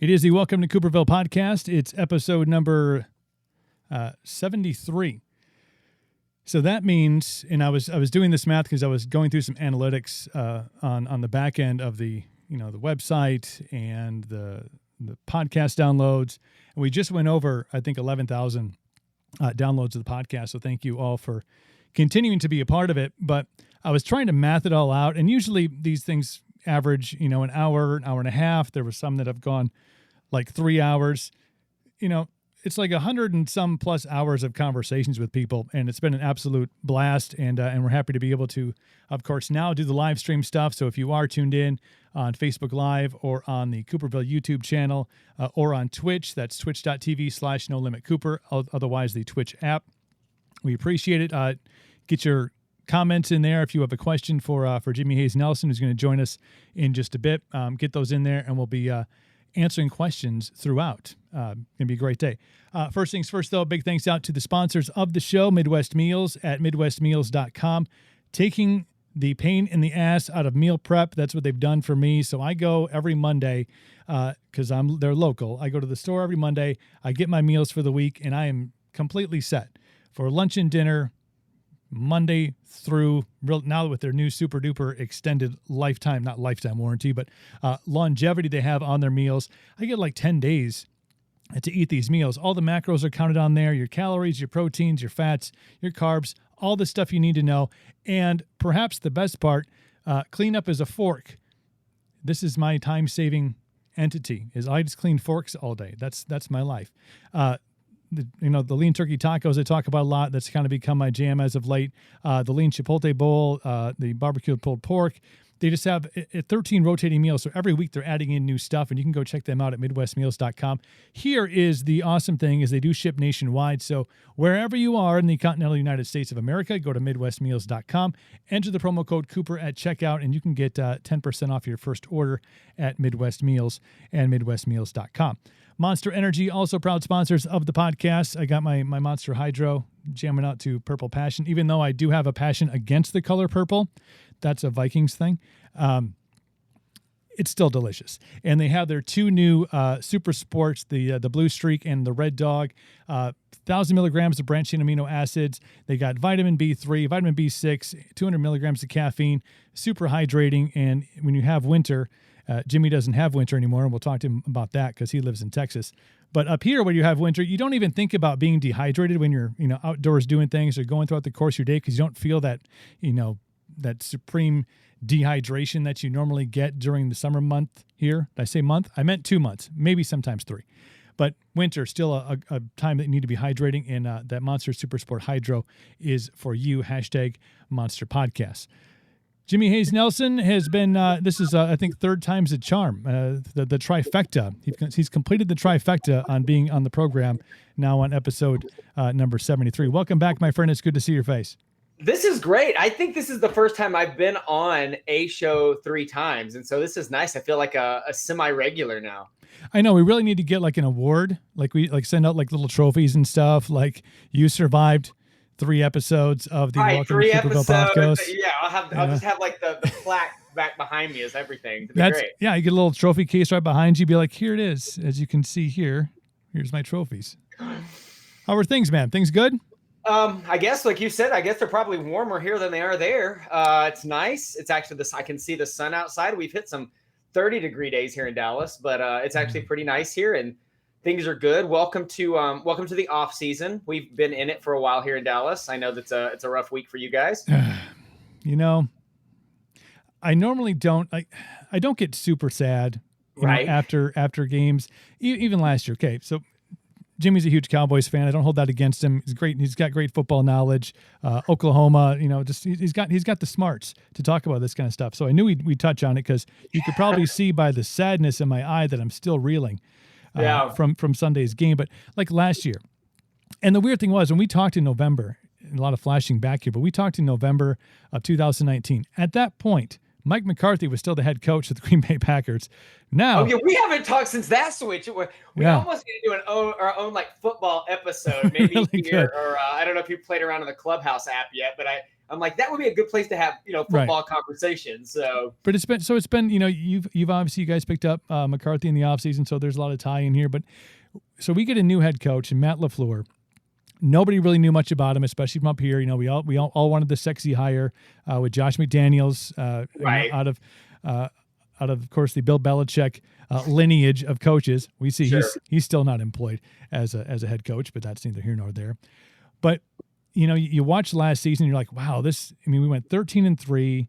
It is the Welcome to Cooperville podcast. It's episode number 73. So that means, and I was doing this math because I was going through some analytics on the back end of the the website and the podcast downloads, and we just went over, I think, 11,000 downloads of the podcast. So thank you all for continuing to be a part of it. But I was trying to math it all out, and usually these things average an hour and a half. There were some that have gone like 3 hours. It's like 100 and some plus hours of conversations with people, and it's been an absolute blast. And we're happy to be able to, of course, now do the live stream stuff. So if you are tuned in on Facebook Live or on the Cooperville YouTube channel or on Twitch, that's twitch.tv/No Limit Cooper, otherwise the Twitch app. We appreciate it. Get your comments in there if you have a question for Jimmy Hayes Nelson, who's going to join us in just a bit. Get those in there, and we'll be answering questions throughout. Going to be a great day. First things first, though, big thanks out to the sponsors of the show, Midwest Meals at MidwestMeals.com, taking the pain in the ass out of meal prep. That's what they've done for me. So I go every Monday because they're local. I go to the store every Monday. I get my meals for the week, and I am completely set for lunch and dinner Monday through now with their new super duper extended lifetime, not lifetime warranty, but longevity they have on their meals. I get like 10 days to eat these meals. All the macros are counted on there, your calories, your proteins, your fats, your carbs, all the stuff you need to know. And perhaps the best part, clean up is a fork. This is my time-saving entity, is I just clean forks all day. That's my life. The lean turkey tacos I talk about a lot. That's kind of become my jam as of late. The lean chipotle bowl, the barbecued pulled pork. They just have 13 rotating meals. So every week they're adding in new stuff, and you can go check them out at MidwestMeals.com. Here is the awesome thing is they do ship nationwide. So wherever you are in the continental United States of America, go to MidwestMeals.com, enter the promo code Cooper at checkout, and you can get 10% off your first order at Midwest Meals and MidwestMeals.com. Monster Energy, also proud sponsors of the podcast. I got my Monster Hydro jamming out to Purple Passion, even though I do have a passion against the color purple. That's a Vikings thing. It's still delicious. And they have their two new super sports, the Blue Streak and the Red Dog, 1,000 milligrams of branched-chain amino acids. They got vitamin B3, vitamin B6, 200 milligrams of caffeine, super hydrating. And when you have winter, Jimmy doesn't have winter anymore, and we'll talk to him about that because he lives in Texas. But up here, when you have winter, you don't even think about being dehydrated when you're outdoors doing things or going throughout the course of your day because you don't feel that that supreme dehydration that you normally get during the summer month here. Did I say month? I meant 2 months, maybe sometimes 3. But winter, still a time that you need to be hydrating, and that Monster Super Sport Hydro is for you. #Monster Podcast. Jimmy Hayes Nelson has been, this is, I think, third time's a charm, the trifecta. He's completed the trifecta on being on the program now on episode number 73. Welcome back, my friend. It's good to see your face. This is great. I think this is the first time I've been on a show 3 times. And so this is nice. I feel like a semi-regular now. I know. We really need to get like an award. Like we send out like little trophies and stuff. Like you survived 3 episodes of the Welcome to Cooperville podcast. Yeah, I'll just have like the plaque back behind me as everything. It'd be great. Yeah, you get a little trophy case right behind you. Be like, here it is. As you can see here, here's my trophies. How are things, man? Things good? I guess, like you said, I guess they're probably warmer here than they are there. It's nice. It's actually I can see the sun outside. We've hit some 30-degree days here in Dallas, but it's actually pretty nice here, and things are good. Welcome to the off season. We've been in it for a while here in Dallas. I know it's a rough week for you guys. I normally don't. I don't get super sad, right? After games, even last year. Okay, so Jimmy's a huge Cowboys fan. I don't hold that against him. He's great. He's got great football knowledge. Oklahoma, just he's got the smarts to talk about this kind of stuff. So I knew we'd touch on it because you could probably see by the sadness in my eye that I'm still reeling from Sunday's game. But like last year, and the weird thing was when we talked in November, and a lot of flashing back here, but we talked in November of 2019. At that point, Mike McCarthy was still the head coach of the Green Bay Packers. Now, we haven't talked since that switch. We almost need to do our own like football episode, maybe really here, or I don't know if you played around in the Clubhouse app yet, but I'm like, that would be a good place to have, football conversations. So, but it's been, you've obviously, you guys picked up McCarthy in the offseason, so there's a lot of tie in here. But so we get a new head coach, Matt LaFleur. Nobody really knew much about him, especially from up here. We all wanted the sexy hire with Josh McDaniels out of course, the Bill Belichick lineage of coaches. We see he's still not employed as a head coach, but that's neither here nor there. But you watch last season, you're like, wow, we went 13-3.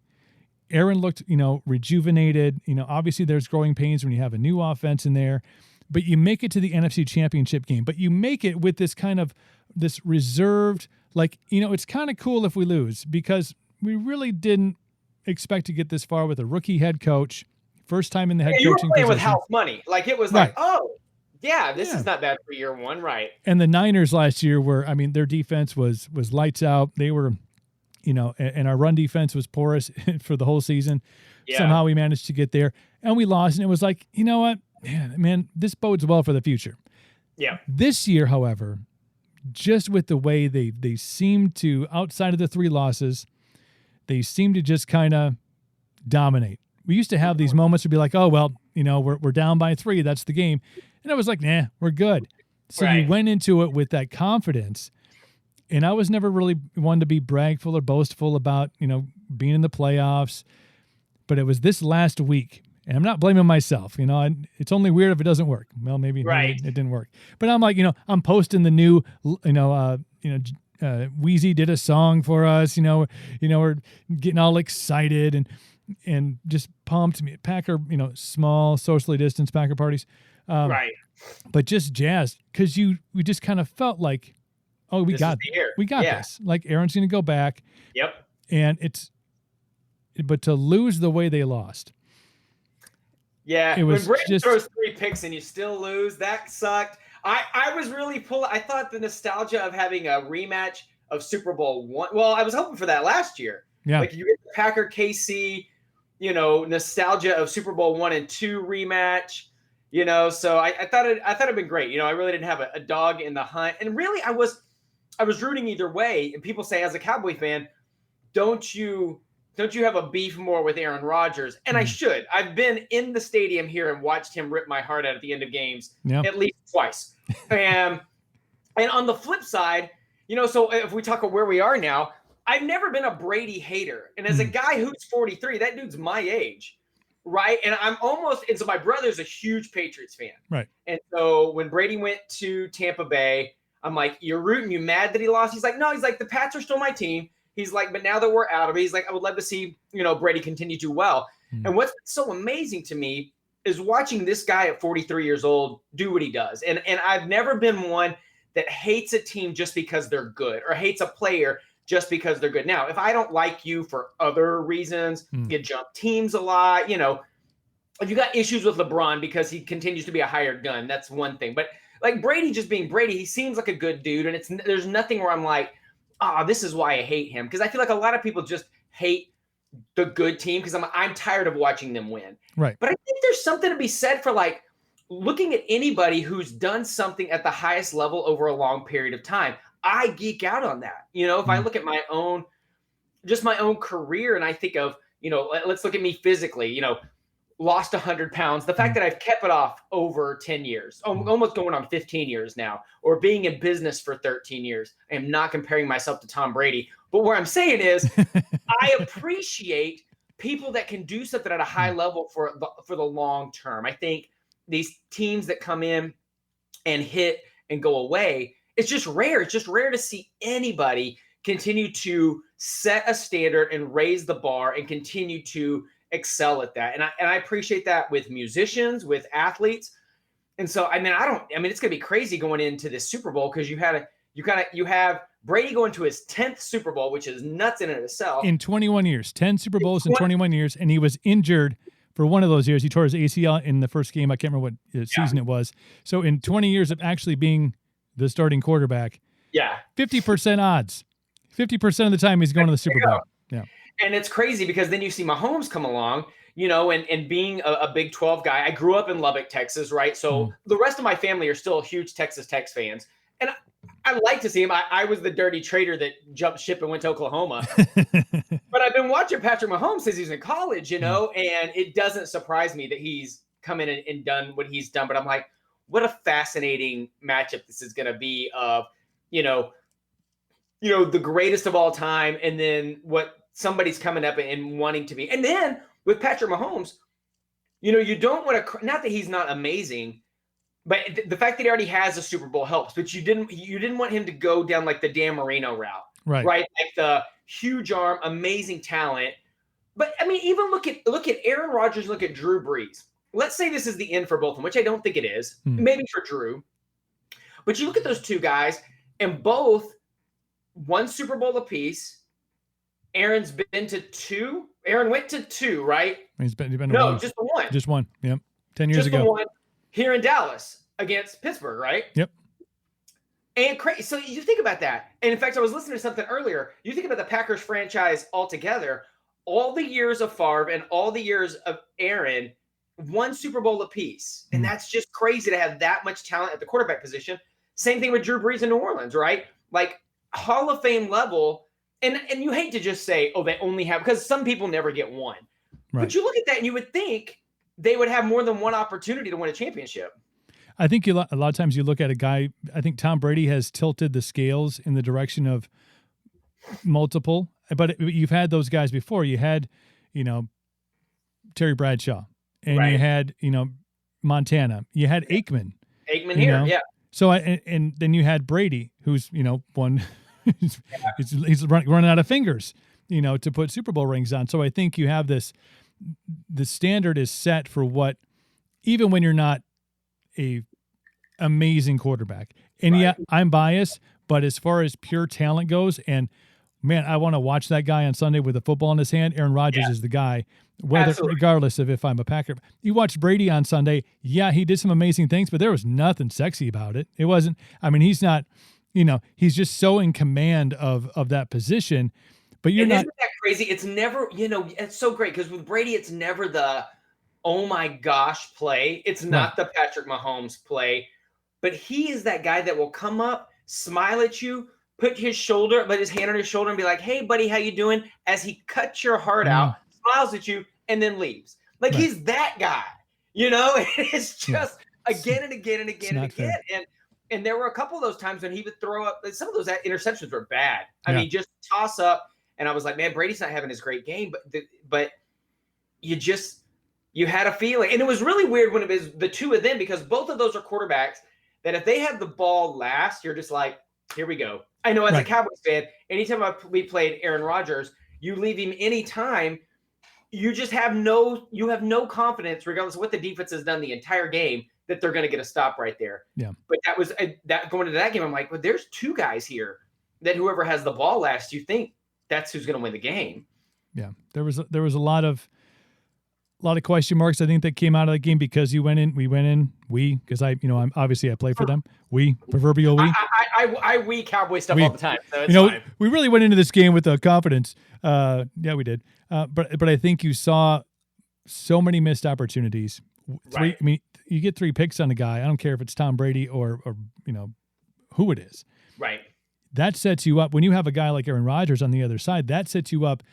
Aaron looked, rejuvenated. Obviously there's growing pains when you have a new offense in there, but you make it to the NFC Championship game. But you make it with this kind of this reserved, it's kind of cool if we lose, because we really didn't expect to get this far with a rookie head coach, first time in the head coaching position. With house money. It was like, oh, yeah, this is not bad for year one, right? And the Niners last year their defense was lights out. They were, and our run defense was porous for the whole season. Yeah. Somehow we managed to get there, and we lost. And it was like, you know what, man, this bodes well for the future. Yeah. This year, however, just with the way they seem to, outside of the 3 losses, they seem to just kind of dominate. We used to have these moments to be like, oh, well, we're down by 3. That's the game. And I was like, nah, we're good. So you went into it with that confidence. And I was never really one to be bragful or boastful about, being in the playoffs. But it was this last week. And I'm not blaming myself. It's only weird if it doesn't work. Well, maybe it didn't work. But I'm like, I'm posting the new, Wheezy did a song for us. We're getting all excited and just pumped. Packer, small, socially distanced Packer parties. But just jazzed because we just kind of felt like, oh, we got this. Like Aaron's going to go back. Yep. And but to lose the way they lost. Yeah, it was when Brady throws 3 picks and you still lose, that sucked. I was really I thought the nostalgia of having a rematch of Super Bowl 1. Well, I was hoping for that last year. Yeah. You get the Packer KC, nostalgia of Super Bowl 1 and 2 rematch. So I thought it'd been great. I really didn't have a dog in the hunt, and really I was rooting either way. And people say, as a Cowboy fan, don't you have a beef more with Aaron Rodgers? And I should. I've been in the stadium here and watched him rip my heart out at the end of games at least twice. And on the flip side, so if we talk about where we are now, I've never been a Brady hater. And as a guy who's 43, that dude's my age, right? And so my brother's a huge Patriots fan. Right. And so when Brady went to Tampa Bay, I'm like, you're rooting, you mad that he lost? He's like, no, the Pats are still my team. He's like, but now that we're out of it, he's like, I would love to see, Brady continue to do well. And what's so amazing to me is watching this guy at 43 years old do what he does. And I've never been one that hates a team just because they're good or hates a player just because they're good. Now, if I don't like you for other reasons, you jump teams a lot, if you got issues with LeBron because he continues to be a hired gun, that's one thing. But like Brady just being Brady, he seems like a good dude. And there's nothing where I'm like, this is why I hate him. Because I feel like a lot of people just hate the good team because I'm tired of watching them win. Right. But I think there's something to be said for looking at anybody who's done something at the highest level over a long period of time. I geek out on that. If I look at my own career and I think of, let's look at me physically, lost 100 pounds. The fact that I've kept it off over 10 years, almost going on 15 years now, or being in business for 13 years. I am not comparing myself to Tom Brady. But what I'm saying is I appreciate people that can do something at a high level for the long term. I think these teams that come in and hit and go away, it's just rare. It's just rare to see anybody continue to set a standard and raise the bar and continue to excel at that. And I appreciate that with musicians, with athletes. And so, it's going to be crazy going into this Super Bowl because you have Brady going to his 10th Super Bowl, which is nuts in and of itself. In 21 years, 10 Super Bowls in 21 years. And he was injured for one of those years. He tore his ACL in the first game. I can't remember what season it was. So in 20 years of actually being the starting quarterback, 50% odds. 50% of the time he's going to the Super Bowl. Yeah. And it's crazy because then you see Mahomes come along, and being a Big 12 guy. I grew up in Lubbock, Texas, right? So the rest of my family are still huge Texas Tech fans. And I like to see him. I was the dirty traitor that jumped ship and went to Oklahoma. But I've been watching Patrick Mahomes since he's in college, and it doesn't surprise me that he's come in and done what he's done. But I'm like, what a fascinating matchup this is going to be of, the greatest of all time, and then what somebody's coming up and wanting to be. And then with Patrick Mahomes, you don't want to, not that he's not amazing, but the fact that he already has a Super Bowl helps. But you didn't want him to go down like the Dan Marino route, right? Like the huge arm, amazing talent. But I mean, even look at Aaron Rodgers, look at Drew Brees. Let's say this is the end for both of them, which I don't think it is. Maybe for Drew. But you look at those two guys, and both one Super Bowl apiece. Aaron's been to 2. Aaron went to 2, right? He's been to no, one. just the one. Just one. Yep. 10 years just ago. The one here in Dallas against Pittsburgh, right? Yep. And crazy. So you think about that. And in fact, I was listening to something earlier. You think about the Packers franchise altogether, all the years of Favre and all the years of Aaron, one Super Bowl apiece. And that's just crazy to have that much talent at the quarterback position. Same thing with Drew Brees in New Orleans, right? Like Hall of Fame level. And you hate to just say, oh, they only have, because some people never get one. Right. But you look at that and you would think they would have more than one opportunity to win a championship. I think a lot of times you look at a guy, I think Tom Brady has tilted the scales in the direction of multiple, but you've had those guys before. You had, Terry Bradshaw, and you had, Montana. You had Aikman. Aikman here, yeah. So, and then you had Brady, who's, one, he's running out of fingers, to put Super Bowl rings on. So I think you have the standard is set for what, even when you're not a amazing quarterback. And yeah, I'm biased, but as far as pure talent goes, and man, I want to watch that guy on Sunday with a football in his hand. Aaron Rodgers is the guy, regardless of if I'm a Packer. You watch Brady on Sunday. Yeah, he did some amazing things, but there was nothing sexy about it. It wasn't, he's not, he's just so in command of that position, but you're not. Isn't that crazy? It's never, it's so great because with Brady, it's never the, oh my gosh play. It's not the Patrick Mahomes play, but he is that guy that will come up, smile at you, put his hand on his shoulder and be like, hey buddy, how you doing? As he cuts your heart out, smiles at you, and then leaves. Like he's that guy, it's just again and again and again and again. And there were a couple of those times when he would throw up, some of those interceptions were bad. I mean, just toss up. And I was like, man, Brady's not having his great game, but you had a feeling. And it was really weird when it was the two of them, because both of those are quarterbacks that if they have the ball last, you're just like, here we go. I know as a Cowboys fan, anytime we played Aaron Rodgers, you leave him anytime, you just have no confidence, regardless of what the defense has done the entire game, that they're going to get a stop right there. Yeah. But that was that going into that game, I'm like, well, there's two guys here that whoever has the ball last, you think that's who's going to win the game. Yeah. There was a lot of question marks, I think, that came out of the game because we went in, because I'm obviously I play for them. Proverbial we. I Cowboy stuff all the time. So it's fine. We really went into this game with confidence. Yeah, we did. But I think you saw so many missed opportunities. Right. You get 3 picks on a guy. I don't care if it's Tom Brady or who it is. Right. That sets you up when you have a guy like Aaron Rodgers on the other side. That sets you up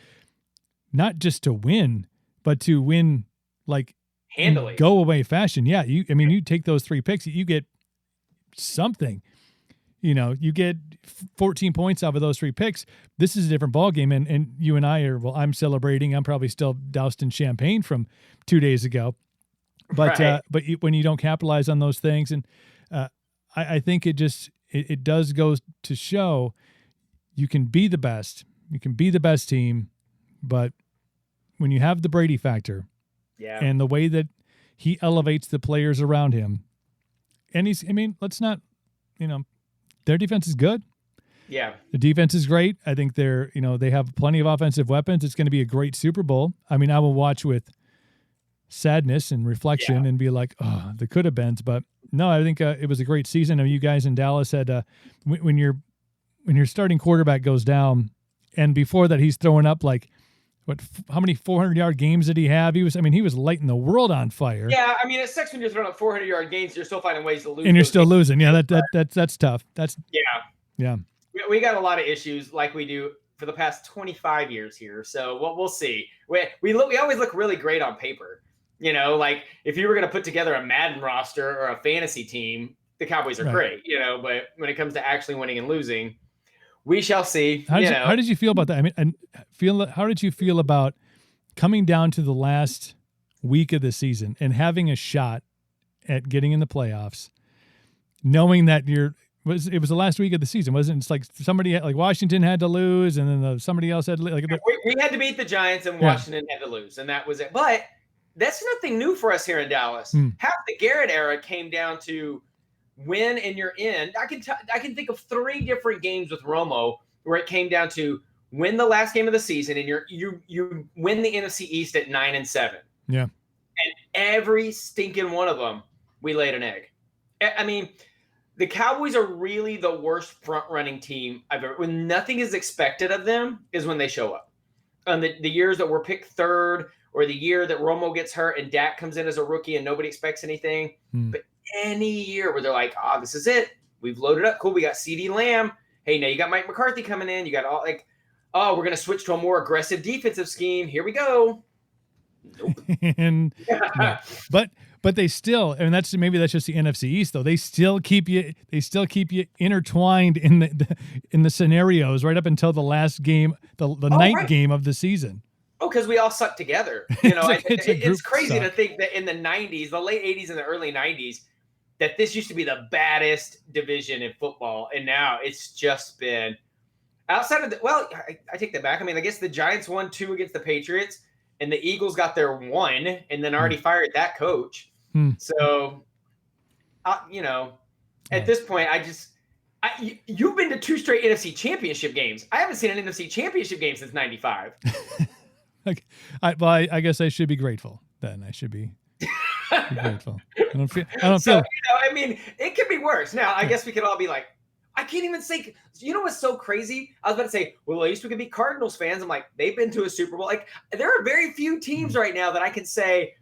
not just to win, but to win like handily, go away fashion. Yeah, you take those 3 picks, you get something. You get 14 points out of those 3 picks. This is a different ball game, and you and I are. Well, I'm celebrating. I'm probably still doused in champagne from 2 days ago. But when you don't capitalize on those things, and I think it does go to show you can be the best. You can be the best team, but when you have the Brady factor, and the way that he elevates the players around him, and let's not, their defense is good. Yeah. The defense is great. I think they have plenty of offensive weapons. It's going to be a great Super Bowl. I will watch with sadness and reflection and be like, oh, the could have been. But no, I think it was a great season. You guys in Dallas had when your starting quarterback goes down, and before that he's throwing up like how many 400-yard games did he have? He was lighting the world on fire. Yeah, I mean, it sucks when you're throwing up 400-yard games. You're still finding ways to lose. And you're still losing. Yeah, that's tough. Yeah. We got a lot of issues like we do for the past 25 years here. So we'll see. We always look really great on paper. Like if you were going to put together a Madden roster or a fantasy team, the Cowboys are great. But when it comes to actually winning and losing, we shall see. How did you feel about that? I mean, how did you feel about coming down to the last week of the season and having a shot at getting in the playoffs, knowing that it was the last week of the season, wasn't it? It's like somebody like Washington had to lose, and then somebody else had to like. We had to beat the Giants, and Washington had to lose, and that was it. But that's nothing new for us here in Dallas. Half the Garrett era came down to win and you're in. I can think of 3 different games with Romo where it came down to win the last game of the season, and you win the NFC East at 9-7. Yeah. And every stinking one of them, we laid an egg. I mean, the Cowboys are really the worst front-running team I've ever. When nothing is expected of them is when they show up. And the years that we're picked third, or the year that Romo gets hurt and Dak comes in as a rookie and nobody expects anything. But any year where they're like, this is it. We've loaded up. Cool. We got CeeDee Lamb. Hey, now you got Mike McCarthy coming in. You got all we're going to switch to a more aggressive defensive scheme. Here we go. Nope. And but they still, and that's just the NFC East though. They still keep you intertwined in the scenarios right up until the last game, the night game of the season. Oh, because we all suck together. It's crazy suck. To think that in the 90s, the late 80s and the early 90s, that this used to be the baddest division in football. And now it's just been outside of I take that back. I mean, I guess the Giants won 2 against the Patriots, and the Eagles got their 1 and then already fired that coach. So, at this point, you've been to 2 straight NFC championship games. I haven't seen an NFC championship game since 95. I guess I should be grateful. Then I should be grateful. I don't feel. I mean, it could be worse. Now, I guess we could all be like, I can't even say. What's so crazy? I was about to say, well, at least we could be Cardinals fans. I'm like, they've been to a Super Bowl. Like, there are very few teams right now that I can say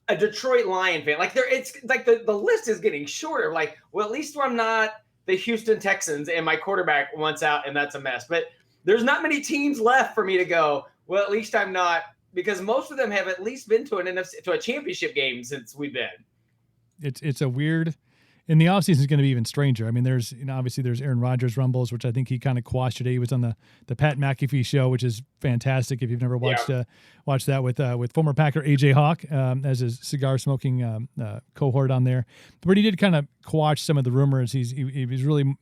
a Detroit Lion fan. Like, it's like the list is getting shorter. Like, well, at least I'm not the Houston Texans and my quarterback wants out and that's a mess. But there's not many teams left for me to go, well, at least I'm not, because most of them have at least been to a championship game since we've been. It's a weird, and the offseason is going to be even stranger. I mean, obviously there's Aaron Rodgers rumbles, which I think he kind of quashed today. He was on the Pat McAfee show, which is fantastic. If you've never watched that with former Packer AJ Hawk as his cigar smoking cohort on there, but he did kind of quash some of the rumors. He was really,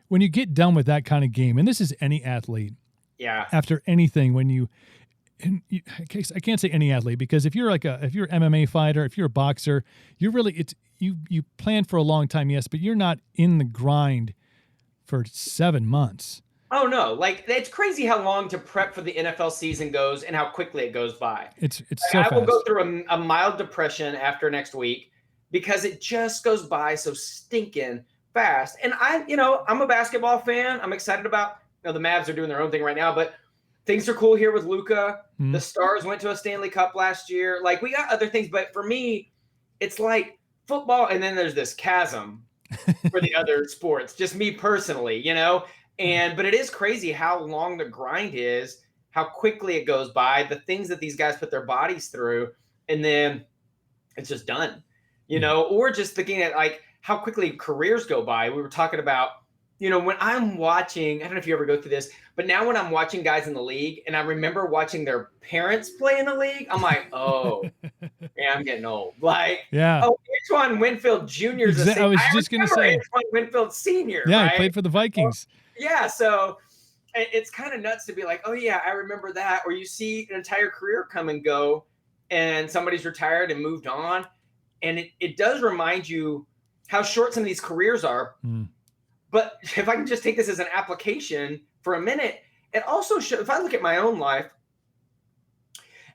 when you get done with that kind of game, and this is any athlete. Yeah. After anything, I can't say any athlete, because if you're an MMA fighter, if you're a boxer, you plan for a long time, yes, but you're not in the grind for 7 months. Oh no! Like, it's crazy how long to prep for the NFL season goes and how quickly it goes by. It's so fast. I will go through a mild depression after next week because it just goes by so stinking fast. And I'm a basketball fan. I'm excited about. The Mavs are doing their own thing right now, but things are cool here with Luka. The Stars went to a Stanley Cup last year. Like, we got other things, but for me, it's like football, and then there's this chasm for the other sports. Just me personally, but it is crazy how long the grind is, how quickly it goes by, the things that these guys put their bodies through, and then it's just done, or just thinking at like how quickly careers go by. We were talking about, when I'm watching, I don't know if you ever go through this, but now when I'm watching guys in the league and I remember watching their parents play in the league, I'm like, oh, yeah, I'm getting old. Like, Antoine Winfield Jr. is I was just going to say. Antoine Winfield Sr. Yeah, right? He played for the Vikings. So it's kind of nuts to be like, oh, yeah, I remember that. Or you see an entire career come and go and somebody's retired and moved on. And it does remind you how short some of these careers are. But if I can just take this as an application for a minute, it also shows, if I look at my own life,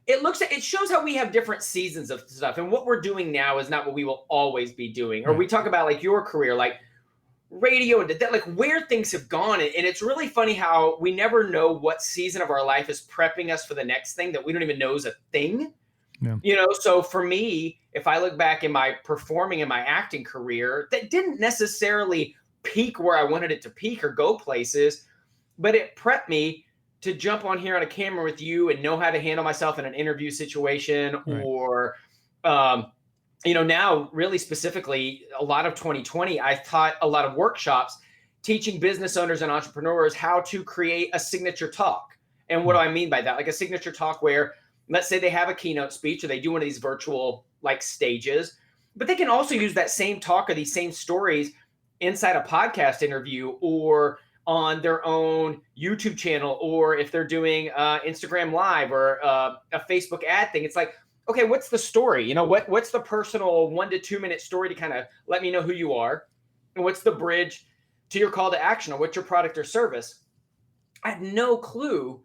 it shows how we have different seasons of stuff. And what we're doing now is not what we will always be doing. Or we talk about like your career, like radio and that, like where things have gone. And it's really funny how we never know what season of our life is prepping us for the next thing that we don't even know is a thing. Yeah. You know, so for me, if I look back in my performing in my acting career, that didn't necessarily peak where I wanted it to peak or go places, but it prepped me to jump on here on a camera with you and know how to handle myself in an interview situation. Right. Or you know, now really specifically a lot of 2020, I taught a lot of workshops teaching business owners and entrepreneurs how to create a signature talk. And what do I mean by that? Like a signature talk where, let's say they have a keynote speech or they do one of these virtual like stages, but they can also use that same talk or these same stories inside a podcast interview or on their own YouTube channel, or if they're doing Instagram Live or a Facebook ad thing. It's like, okay, what's the story? You know, what's the personal 1 to 2 minute story to kind of let me know who you are? And what's the bridge to your call to action, or what's your product or service? I had no clue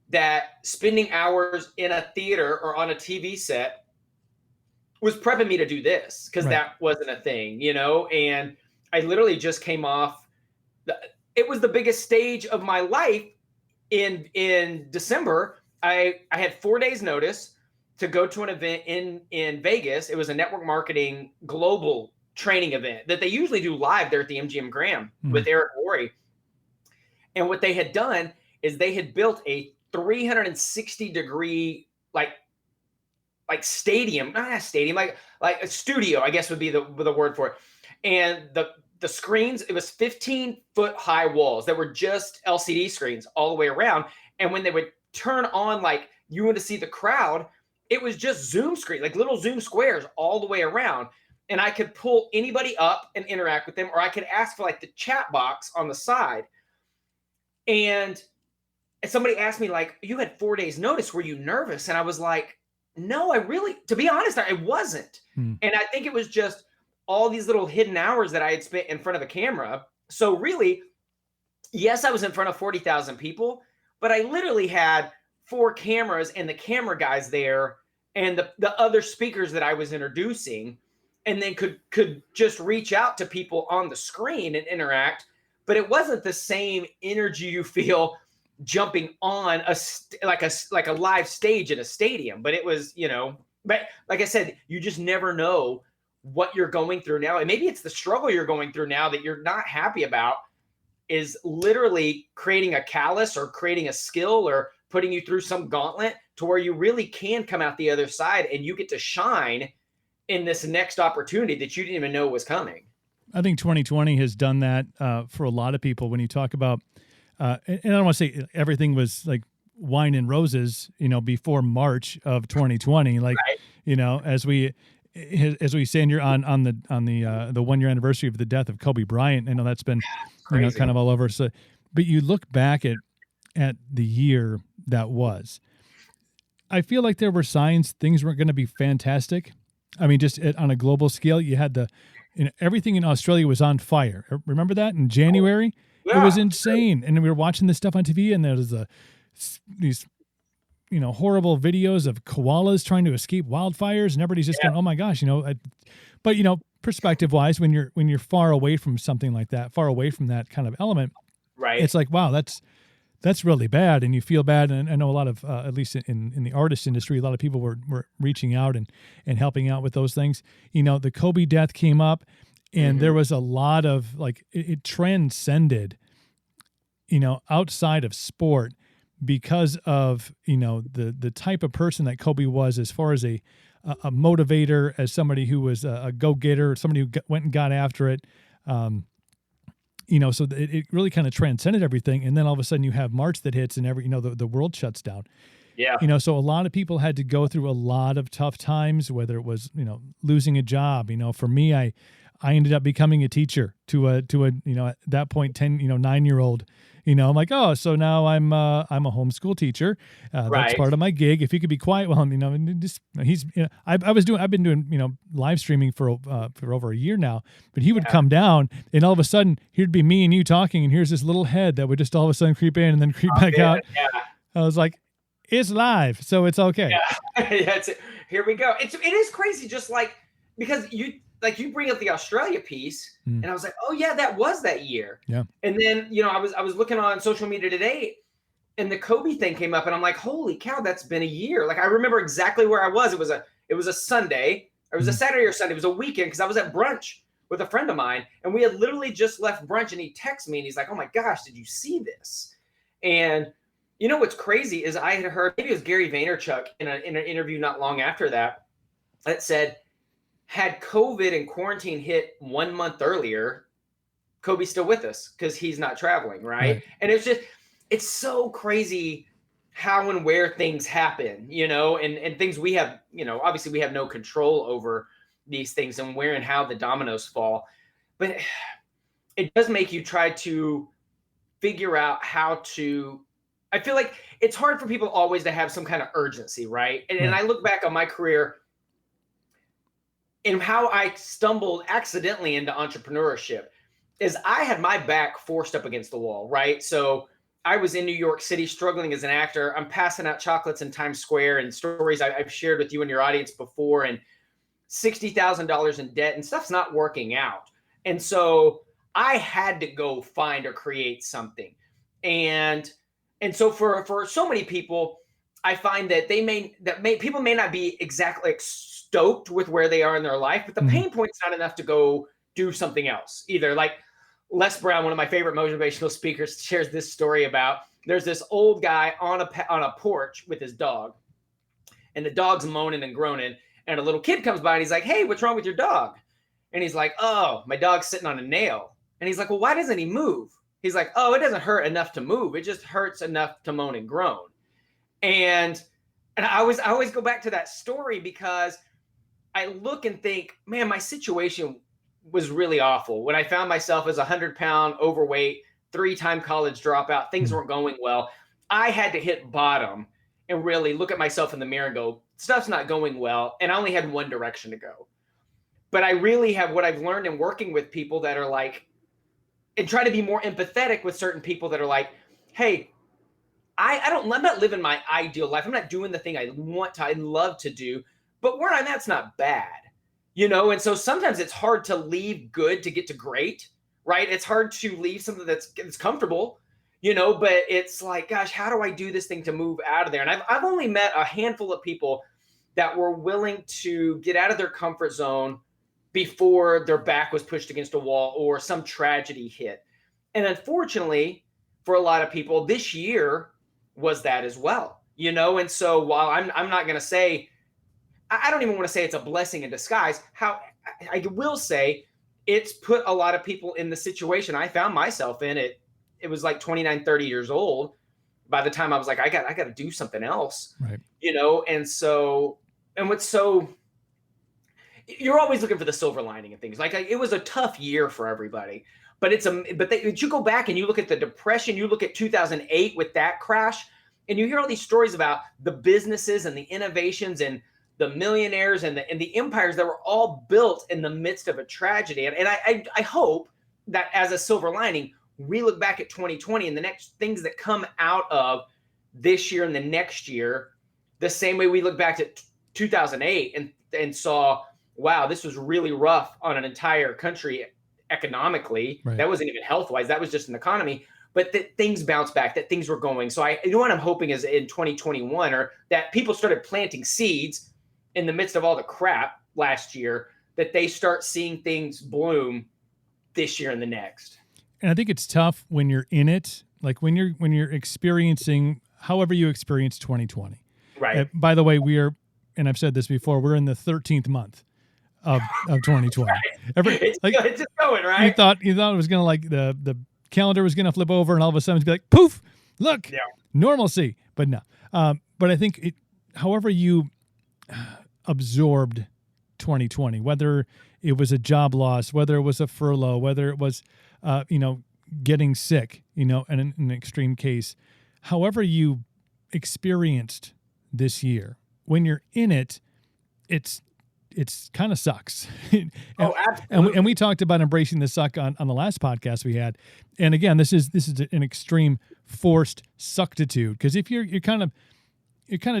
that spending hours in a theater or on a TV set was prepping me to do this, because that wasn't a thing, you know? And I literally just came off, it was the biggest stage of my life in December. I had 4 days notice to go to an event in Vegas. It was a network marketing global training event that they usually do live there at the MGM Grand with Eric Worre. And what they had done is they had built a 360 degree like stadium, not a stadium, like a studio, I guess would be the word for it. And the screens, it was 15-foot high walls that were just LCD screens all the way around. And when they would turn on, like you want to see the crowd, it was just Zoom screen, like little Zoom squares all the way around. And I could pull anybody up and interact with them, or I could ask for like the chat box on the side. And somebody asked me, like, you had 4 days notice. Were you nervous? And I was like, no, I really, to be honest, I wasn't. And I think it was just all these little hidden hours that I had spent in front of a camera. So really, yes, I was in front of 40,000 people, but I literally had 4 cameras and the camera guys there and the other speakers that I was introducing, and then could just reach out to people on the screen and interact. But it wasn't the same energy you feel jumping on like a live stage in a stadium. But it was, you know, but like I said, you just never know what you're going through now. And maybe it's the struggle you're going through now that you're not happy about is literally creating a callus or creating a skill or putting you through some gauntlet to where you really can come out the other side and you get to shine in this next opportunity that you didn't even know was coming. I think 2020 has done that for a lot of people. When you talk about, and I don't want to say everything was like wine and roses, you know, before March of 2020, like, you know, as we say on the 1 year anniversary of the death of Kobe Bryant, I know that's been, you know, kind of all over. So, but you look back at the year that was, I feel like there were signs things weren't going to be fantastic. I mean, just on a global scale, you had everything in Australia was on fire. Remember that in January? It was insane. And we were watching this stuff on TV, and there was these, you know, horrible videos of koalas trying to escape wildfires, and everybody's just going, "Oh my gosh," you know. But you know, perspective-wise, when you're far away from something like that, far away from that kind of element, it's like, wow, that's really bad, and you feel bad. And I know a lot of, at least in the artist industry, a lot of people were reaching out and helping out with those things. You know, the Kobe death came up, and there was a lot of, like, it transcended, you know, outside of sport because of, you know, the type of person that Kobe was as far as a motivator, as somebody who was a go-getter, somebody who went and got after it. You know, so it really kind of transcended everything. And then all of a sudden you have March that hits and the world shuts down. Yeah. You know, so a lot of people had to go through a lot of tough times, whether it was, you know, losing a job. You know, for me, I ended up becoming a teacher to a, you know, at that point, 9-year-old, you know, I'm like, oh, so now I'm a homeschool teacher. That's part of my gig. If you could be quiet, well, you know, just I've been doing, you know, live streaming for over a year now, but he would come down and all of a sudden here'd be me and you talking, and here's this little head that would just all of a sudden creep in and then creep back out. Yeah. I was like, it's live, so it's okay. Yeah. Here we go. It is crazy. Just like, because like you bring up the Australia piece, and I was like, oh yeah, that was that year. Yeah. And then, I was looking on social media today, and the Kobe thing came up, and I'm like, holy cow, that's been a year. Like I remember exactly where I was. It was a Sunday. It was a Saturday or Sunday. It was a weekend because I was at brunch with a friend of mine, and we had literally just left brunch, and he texts me, and he's like, oh my gosh, did you see this? And you know what's crazy is I had heard, maybe it was Gary Vaynerchuk in an interview not long after that said, had COVID and quarantine hit 1 month earlier, Kobe's still with us because he's not traveling, right? And it's so crazy how and where things happen, and things we have, obviously we have no control over these things and where and how the dominoes fall. But it does make you try to figure out how to, I feel like it's hard for people always to have some kind of urgency, right? And I look back on my career and how I stumbled accidentally into entrepreneurship is I had my back forced up against the wall, right? So I was in New York City struggling as an actor. I'm passing out chocolates in Times Square and stories I've shared with you and your audience before, and $60,000 in debt, and stuff's not working out. And so I had to go find or create something. And so for so many people, I find that people may not be exactly stoked with where they are in their life, but the pain point's not enough to go do something else either. Like Les Brown, one of my favorite motivational speakers, shares this story about there's this old guy on a porch with his dog, and the dog's moaning and groaning, and a little kid comes by and he's like, hey, what's wrong with your dog? And he's like, oh, my dog's sitting on a nail. And he's like, well, why doesn't he move? He's like, oh, it doesn't hurt enough to move. It just hurts enough to moan and groan. And I always go back to that story because I look and think, man, my situation was really awful. When I found myself as 100-pound overweight, 3-time college dropout, things weren't going well. I had to hit bottom and really look at myself in the mirror and go, stuff's not going well. And I only had one direction to go. But I really have what I've learned in working with people that are like, and try to be more empathetic with certain people that are like, hey, I'm not living my ideal life. I'm not doing the thing I love to do, but where I'm at's not bad, And so sometimes it's hard to leave good to get to great, right? It's hard to leave something that's comfortable, but it's like, gosh, how do I do this thing to move out of there? And I've only met a handful of people that were willing to get out of their comfort zone before their back was pushed against a wall or some tragedy hit. And unfortunately, for a lot of people, this year was that as well, And so while I'm not going to say, I don't even want to say it's a blessing in disguise, how I will say it's put a lot of people in the situation I found myself in. It was like 29, 30 years old by the time I was like, I got to do something else, right? And so, and what's so, you're always looking for the silver lining and things. Like it was a tough year for everybody, but you go back and you look at the depression, you look at 2008 with that crash, and you hear all these stories about the businesses and the innovations and the millionaires and the empires that were all built in the midst of a tragedy. And I hope that as a silver lining, we look back at 2020 and the next things that come out of this year and the next year, the same way we look back at 2008 and saw, wow, this was really rough on an entire country economically. Right. That wasn't even health-wise. That was just an economy. But that things bounced back, that things were going. So what I'm hoping is in 2021, or that people started planting seeds in the midst of all the crap last year, that they start seeing things bloom this year and the next. And I think it's tough when you're in it, like when you're experiencing, however you experience 2020. Right. By the way, we are, and I've said this before, we're in the 13th month of 2020. Right. It's just going, right? You thought it was gonna, like, the calendar was gonna flip over and all of a sudden be like, poof, look, normalcy. But no. But I think however you absorbed 2020, whether it was a job loss, whether it was a furlough, whether it was getting sick, in an extreme case, however you experienced this year, when you're in it, it's kind of sucks. Absolutely. And we talked about embracing the suck on the last podcast we had. And again, this is an extreme forced suctitude, because if you're kind of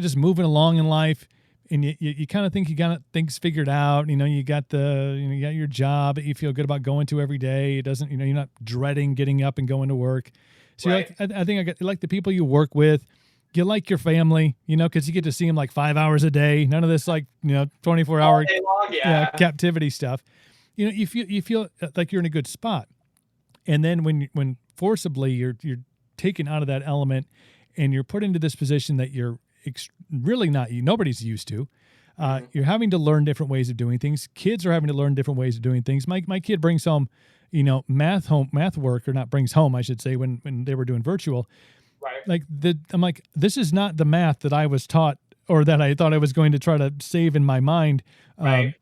just moving along in life, and you kind of think you got things figured out. You got you got your job that you feel good about going to every day. It doesn't, you're not dreading getting up and going to work. So Right. I think I like the people you work with. You like your family, because you get to see them like 5 hours a day. None of this 24-hour All day long, yeah. captivity stuff. You feel like you're in a good spot. And then when forcibly you're taken out of that element and you're put into this position that you're really not, nobody's used to. You're having to learn different ways of doing things. Kids are having to learn different ways of doing things. My kid brings home, math work, or not brings home, I should say, when they were doing virtual. Right. I'm like, this is not the math that I was taught or that I thought I was going to try to save in my mind. Right.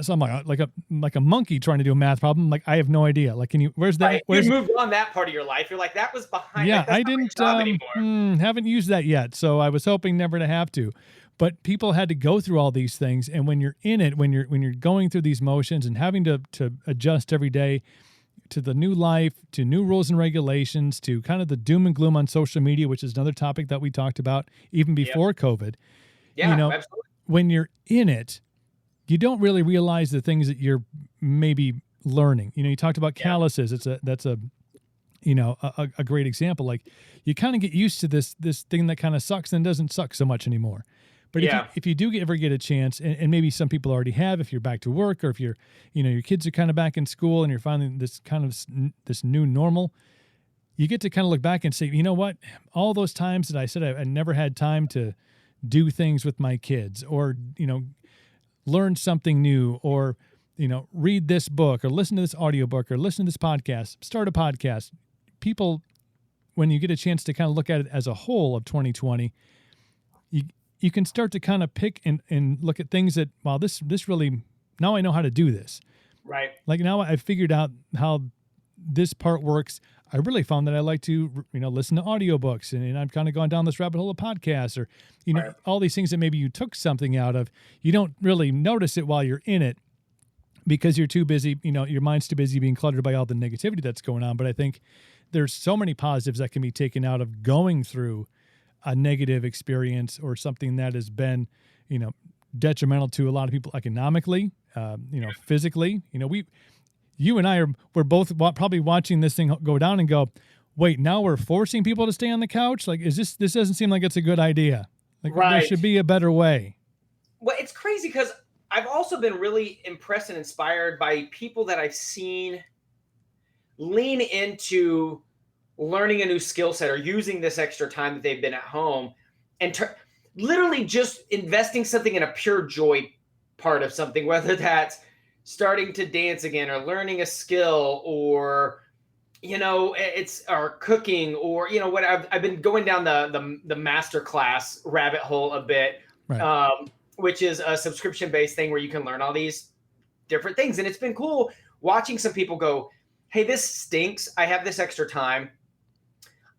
So I'm like a monkey trying to do a math problem. Like, I have no idea. Like, where's that? Right. You moved on that part of your life. You're like, that was behind. Yeah, Like, that's I not my didn't, job anymore. haven't used that yet. So I was hoping never to have to, but people had to go through all these things. And when you're in it, when you're going through these motions and having to adjust every day to the new life, to new rules and regulations, to kind of the doom and gloom on social media, which is another topic that we talked about even before COVID. Yeah, absolutely. When you're in it, you don't really realize the things that you're maybe learning. You talked about calluses. That's a great example. Like, you kind of get used to this thing that kind of sucks and doesn't suck so much anymore. But if you do ever get a chance, and maybe some people already have, if you're back to work, or if you're, your kids are kind of back in school and you're finding this kind of this new normal, you get to kind of look back and say, you know what, all those times that I said I never had time to do things with my kids, or, learn something new, or, read this book, or listen to this audiobook, or listen to this podcast, start a podcast. People, when you get a chance to kind of look at it as a whole of 2020, you can start to kind of pick and look at things that, wow, this really, now I know how to do this. Right. Like, now I've figured out how this part works. I really found that I like to, listen to audiobooks, and I've kind of gone down this rabbit hole of podcasts, or, all these things that maybe you took something out of. You don't really notice it while you're in it because you're too busy, your mind's too busy being cluttered by all the negativity that's going on. But I think there's so many positives that can be taken out of going through a negative experience, or something that has been, detrimental to a lot of people economically, physically. You and I we're both probably watching this thing go down and go, wait, now we're forcing people to stay on the couch? Like, this doesn't seem like it's a good idea. Like, there should be a better way. Well, it's crazy because I've also been really impressed and inspired by people that I've seen lean into learning a new skill set, or using this extra time that they've been at home, and literally just investing something in a pure joy part of something, whether that's starting to dance again, or learning a skill, or or cooking, or what I've been going down the master class rabbit hole a bit, right. Which is a subscription based thing where you can learn all these different things, and it's been cool watching some people go, hey, this stinks, I have this extra time,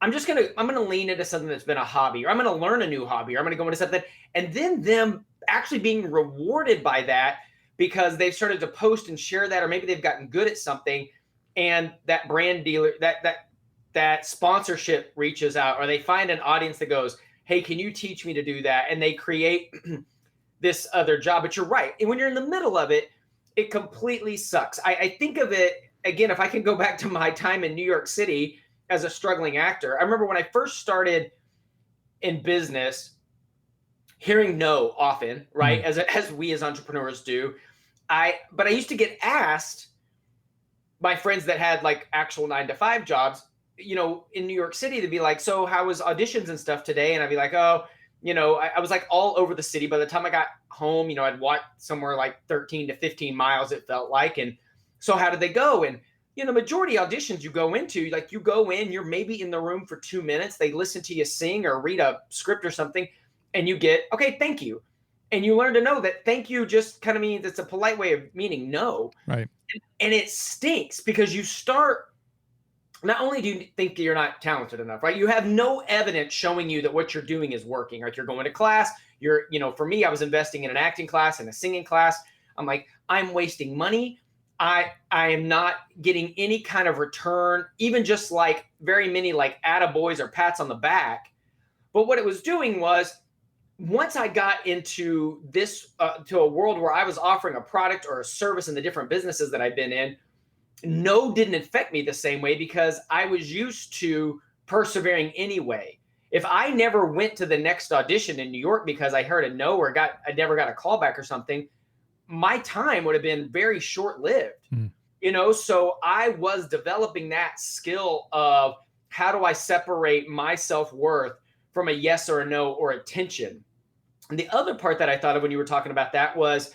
I'm gonna lean into something that's been a hobby, or I'm gonna learn a new hobby, or I'm gonna go into something, and then them actually being rewarded by that because they've started to post and share that, or maybe they've gotten good at something, and that brand dealer, that sponsorship reaches out, or they find an audience that goes, hey, can you teach me to do that? And they create this other job. But you're right. And when you're in the middle of it, it completely sucks. I think of it, again, if I can go back to my time in New York City as a struggling actor. I remember when I first started in business, hearing no often, right? As we as entrepreneurs do. But I used to get asked by friends that had like actual 9-to-5 jobs, in New York City, to be like, so how was auditions and stuff today? And I'd be like, oh, I was like all over the city. By the time I got home, I'd walk somewhere like 13 to 15 miles, it felt like. And so how did they go? And, majority auditions you go into, like, you go in, you're maybe in the room for 2 minutes. They listen to you sing or read a script or something, and you get, okay, thank you. And you learn to know that thank you just kind of means, it's a polite way of meaning no. Right. And it stinks because you start, not only do you think that you're not talented enough, right? You have no evidence showing you that what you're doing is working. Like, you're going to class, for me, I was investing in an acting class and a singing class. I'm like, I'm wasting money. I am not getting any kind of return, even just like very many like attaboys or pats on the back. But what it was doing was once I got into this, to a world where I was offering a product or a service in the different businesses that I've been in, no didn't affect me the same way because I was used to persevering anyway. If I never went to the next audition in New York because I heard a no or I never got a call back or something, my time would have been very short lived. So I was developing that skill of how do I separate my self-worth from a yes or a no or attention. And the other part that I thought of when you were talking about that was,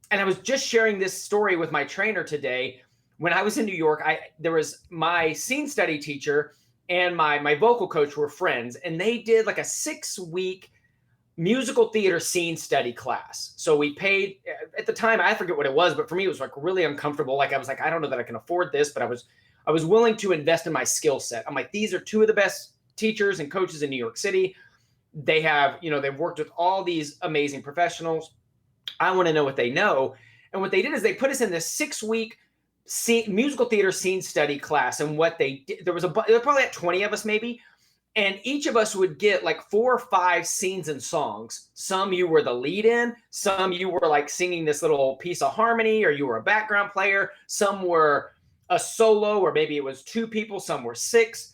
and I was just sharing this story with my trainer today. When I was in New York, there was my scene study teacher and my vocal coach were friends, and they did like a 6-week musical theater scene study class. So we paid, at the time, I forget what it was, but for me, it was like really uncomfortable. Like I was like, I don't know that I can afford this, but I was willing to invest in my skill set. I'm like, these are two of the best teachers and coaches in New York City. They have, they've worked with all these amazing professionals. I want to know what they know. And what they did is they put us in this 6-week musical theater scene study class. And what they did, there were probably like 20 of us maybe. And each of us would get like 4 or 5 scenes and songs. Some you were the lead in, some you were like singing this little piece of harmony, or you were a background player. Some were a solo, or maybe it was 2 people, some were 6.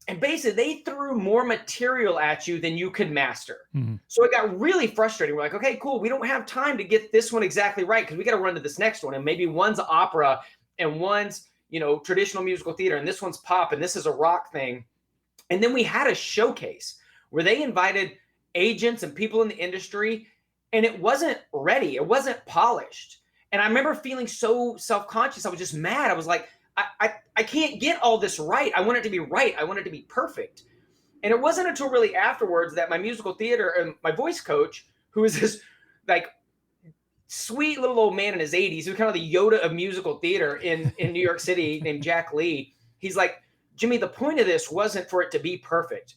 And basically they threw more material at you than you could master. So it got really frustrating. We're like, okay, cool. We don't have time to get this one exactly right because we got to run to this next one. And maybe one's opera and one's, traditional musical theater, and this one's pop, and this is a rock thing. And then we had a showcase where they invited agents and people in the industry, and it wasn't ready. It wasn't polished. And I remember feeling so self-conscious. I was just mad. I was like, I can't get all this right. I want it to be right. I want it to be perfect. And it wasn't until really afterwards that my musical theater and my voice coach, who is this like sweet little old man in his 80s, who was kind of the Yoda of musical theater in New York City, named Jack Lee. He's like, Jimmy, the point of this wasn't for it to be perfect.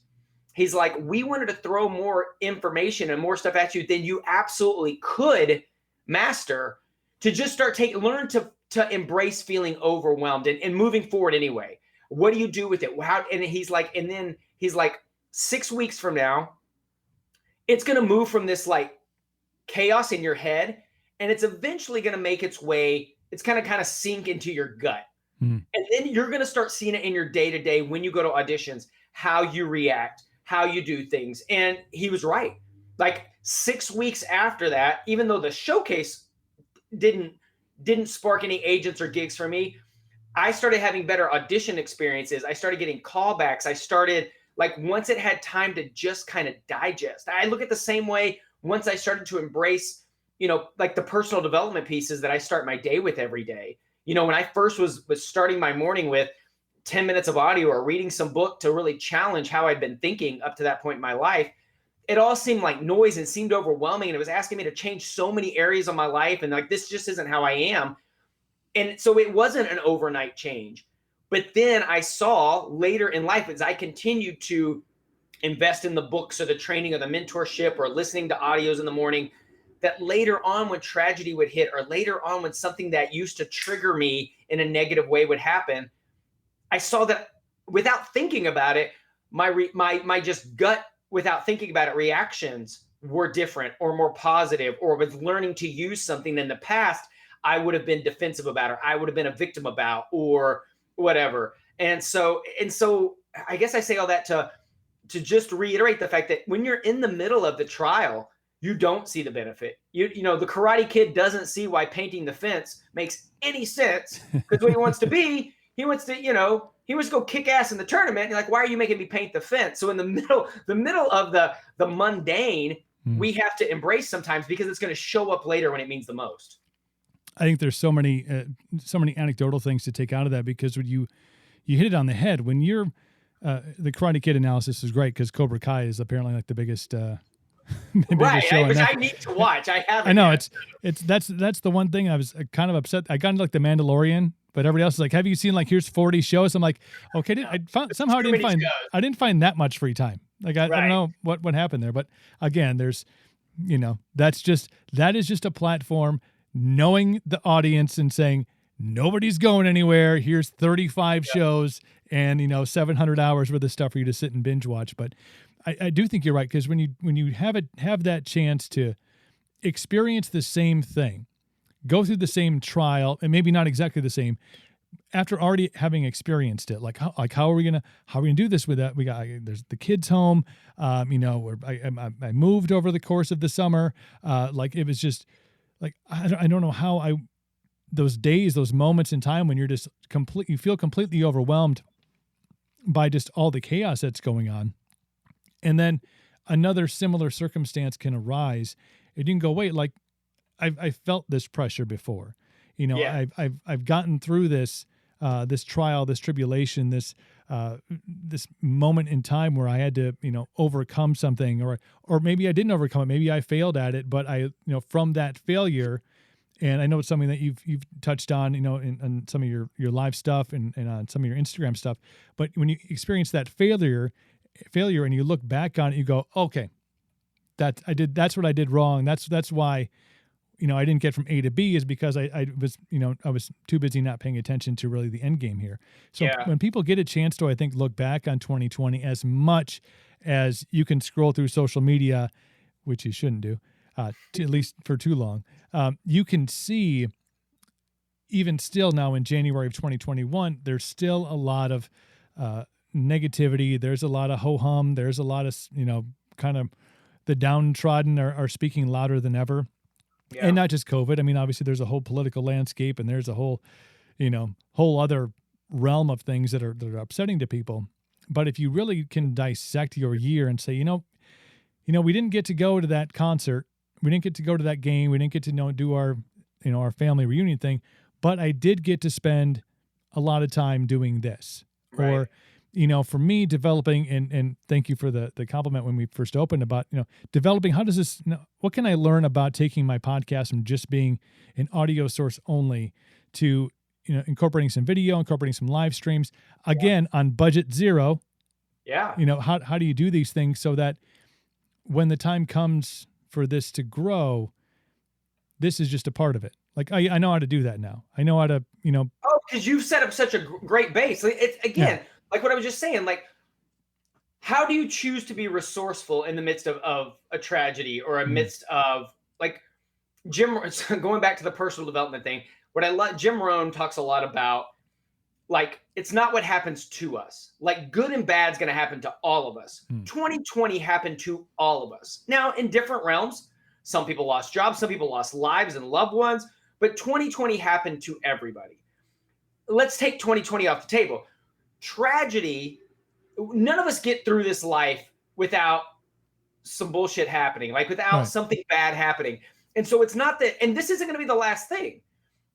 He's like, we wanted to throw more information and more stuff at you than you absolutely could master, to just learn to embrace feeling overwhelmed and moving forward anyway. What do you do with it? And he's like, 6 weeks from now, it's going to move from this like chaos in your head, and it's eventually going to make its way. It's going to kind of sink into your gut. And then you're going to start seeing it in your day-to-day when you go to auditions, how you react, how you do things. And he was right. Like 6 weeks after that, even though the showcase didn't spark any agents or gigs for me, I started having better audition experiences. I started getting callbacks. I started, like, once it had time to just kind of digest. I look at the same way once I started to embrace, like the personal development pieces that I start my day with every day. When I first was starting my morning with 10 minutes of audio or reading some book to really challenge how I'd been thinking up to that point in my life, it all seemed like noise and seemed overwhelming. And it was asking me to change so many areas of my life. And like, this just isn't how I am. And so it wasn't an overnight change. But then I saw later in life, as I continued to invest in the books or the training or the mentorship or listening to audios in the morning, that later on when tragedy would hit, or later on when something that used to trigger me in a negative way would happen, I saw that without thinking about it, my just gut, without thinking about it, reactions were different or more positive, or with learning to use something in the past I would have been defensive about, or I would have been a victim about, or whatever. And so I guess I say all that to just reiterate the fact that when you're in the middle of the trial, you don't see the benefit. You know, the Karate Kid doesn't see why painting the fence makes any sense, because what he wants to be, he wants to go kick ass in the tournament. And you're like, why are you making me paint the fence? So in the middle of the mundane, we have to embrace sometimes, because it's going to show up later when it means the most. I think there's so many anecdotal things to take out of that, because when you hit it on the head, when you're the Karate Kid analysis is great, because Cobra Kai is apparently like the biggest right, which I need to watch. I haven't. I know that's the one thing I was kind of upset. I got into like the Mandalorian, but everybody else is like, have you seen, like, here's 40 shows? I'm like, okay, I didn't find that much free time. Like I don't know what happened there, but again, there's, that is just a platform, knowing the audience and saying nobody's going anywhere. Here's 35 shows and 700 hours worth of stuff for you to sit and binge watch. But I do think you're right, because when you have that chance to experience the same thing, go through the same trial, and maybe not exactly the same, after already having experienced it, how are we gonna do this with that? There's the kids home, I moved over the course of the summer, it was just like I don't know how those days, those moments in time when you're just you feel completely overwhelmed by just all the chaos that's going on, and then another similar circumstance can arise, and you can go, wait, like I felt this pressure before, Yeah. I've gotten through this trial, this tribulation, this moment in time where I had to, overcome something, or maybe I didn't overcome it. Maybe I failed at it, but from that failure, and I know it's something that you've touched on, in some of your live stuff and on some of your Instagram stuff. But when you experience that failure, and you look back on it, you go, okay, that's what I did wrong. That's why, I didn't get from A to B, is because I was too busy not paying attention to really the end game here. So Yeah. when people get a chance to, I think, look back on 2020, as much as you can scroll through social media, which you shouldn't do, at least for too long, you can see, even still now in January of 2021, there's still a lot of negativity. There's a lot of ho-hum. There's a lot of, kind of the downtrodden are speaking louder than ever. Yeah. And not just COVID. I mean, obviously there's a whole political landscape, and there's a whole other realm of things that are upsetting to people. But if you really can dissect your year and say, we didn't get to go to that concert, we didn't get to go to that game, we didn't get to do our our family reunion thing, but I did get to spend a lot of time doing this. Right. Or for me, developing, and thank you for the compliment when we first opened about, developing, how does this, what can I learn about taking my podcast from just being an audio source only to, incorporating some video, incorporating some live streams, again, on budget zero. Yeah. How do you do these things so that when the time comes for this to grow, this is just a part of it? Like, I know how to do that now. I know how to, Oh, because you've set up such a great base. It's again, like what I was just saying, like, how do you choose to be resourceful in the midst of a tragedy, or a midst of, like, going back to the personal development thing, what I love, Jim Rohn talks a lot about, like, it's not what happens to us. Like, good and bad is going to happen to all of us. 2020 happened to all of us. Now, in different realms, some people lost jobs, some people lost lives and loved ones, but 2020 happened to everybody. Let's take 2020 off the table. Tragedy, none of us get through this life without some bullshit happening, like without something bad happening. And so it's not that, and this isn't going to be the last thing,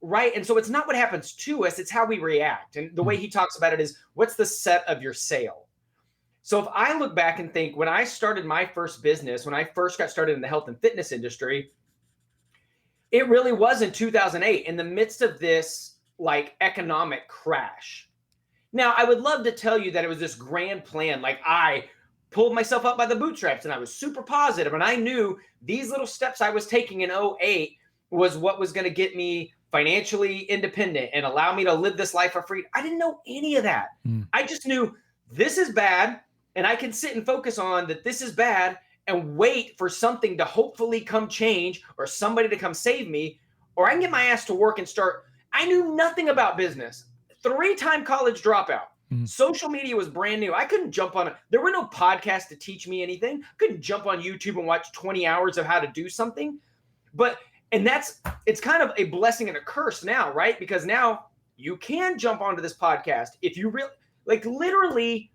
right? And so it's not what happens to us, it's how we react. And the way he talks about it is, what's the set of your sail? So if I look back and think, when I started my first business, when I first got started in the health and fitness industry, it really was in 2008, in the midst of this, like, economic crash. Now, I would love to tell you that it was this grand plan. Like, I pulled myself up by the bootstraps and I was super positive, and I knew these little steps I was taking in 2008 was what was going to get me financially independent and allow me to live this life of freedom. I didn't know any of that. I just knew this is bad, and I can sit and focus on that this is bad and wait for something to hopefully come change, or somebody to come save me, or I can get my ass to work and start. I knew nothing about business. 3-time college dropout. Social media was brand new. I couldn't jump on it. There were no podcasts to teach me anything. I couldn't jump on YouTube and watch 20 hours of how to do something. It's kind of a blessing and a curse now, right? Because now you can jump onto this podcast. If you really, like, literally,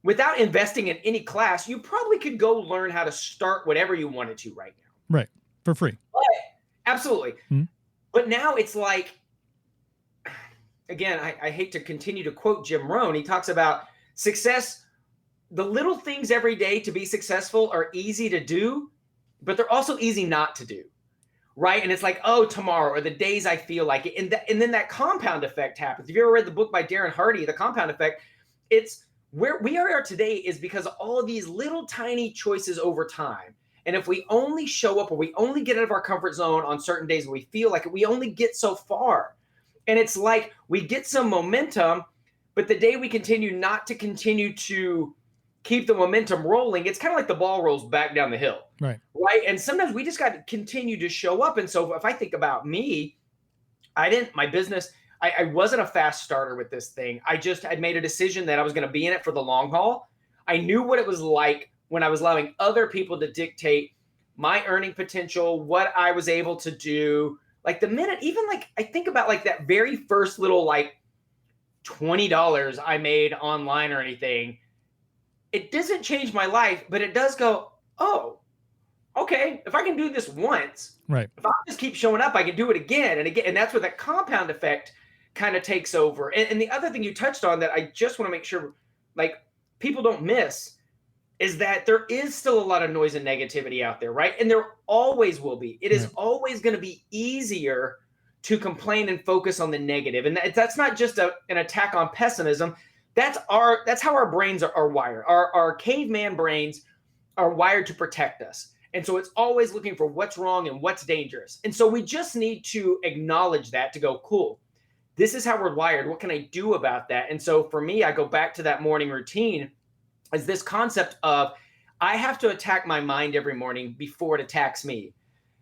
without investing in any class, you probably could go learn how to start whatever you wanted to right now. Right. For free. Absolutely. But now it's like, again, I hate to continue to quote Jim Rohn. He talks about success. The little things every day to be successful are easy to do, but they're also easy not to do. Right. And it's like, oh, tomorrow, or the days I feel like it. And then that compound effect happens. If you ever read the book by Darren Hardy, The Compound Effect, it's where we are today is because of all of these little tiny choices over time. And if we only show up, or we only get out of our comfort zone on certain days when we feel like it, we only get so far. And it's like we get some momentum, but the day we continue not to continue to keep the momentum rolling, it's kind of like the ball rolls back down the hill. Right. Right. And sometimes we just got to continue to show up. And so if I think about me, my business, I wasn't a fast starter with this thing. I'd made a decision that I was going to be in it for the long haul. I knew what it was like when I was allowing other people to dictate my earning potential, what I was able to do. Like the minute, even like I think about like that very first little like $20 I made online or anything, it doesn't change my life, but it does go, oh, okay, if I can do this once, right. If I just keep showing up, I can do it again and again. And that's where that compound effect kind of takes over. And the other thing you touched on that I just want to make sure like people don't miss is that there is still a lot of noise and negativity out there, right? And there always will be. It is always going to be easier to complain and focus on the negative. And that's not just an attack on pessimism. That's how our brains are wired. Our caveman brains are wired to protect us. And so it's always looking for what's wrong and what's dangerous. And so we just need to acknowledge that to go, cool, this is how we're wired. What can I do about that? And so for me, I go back to that morning routine as this concept of I have to attack my mind every morning before it attacks me.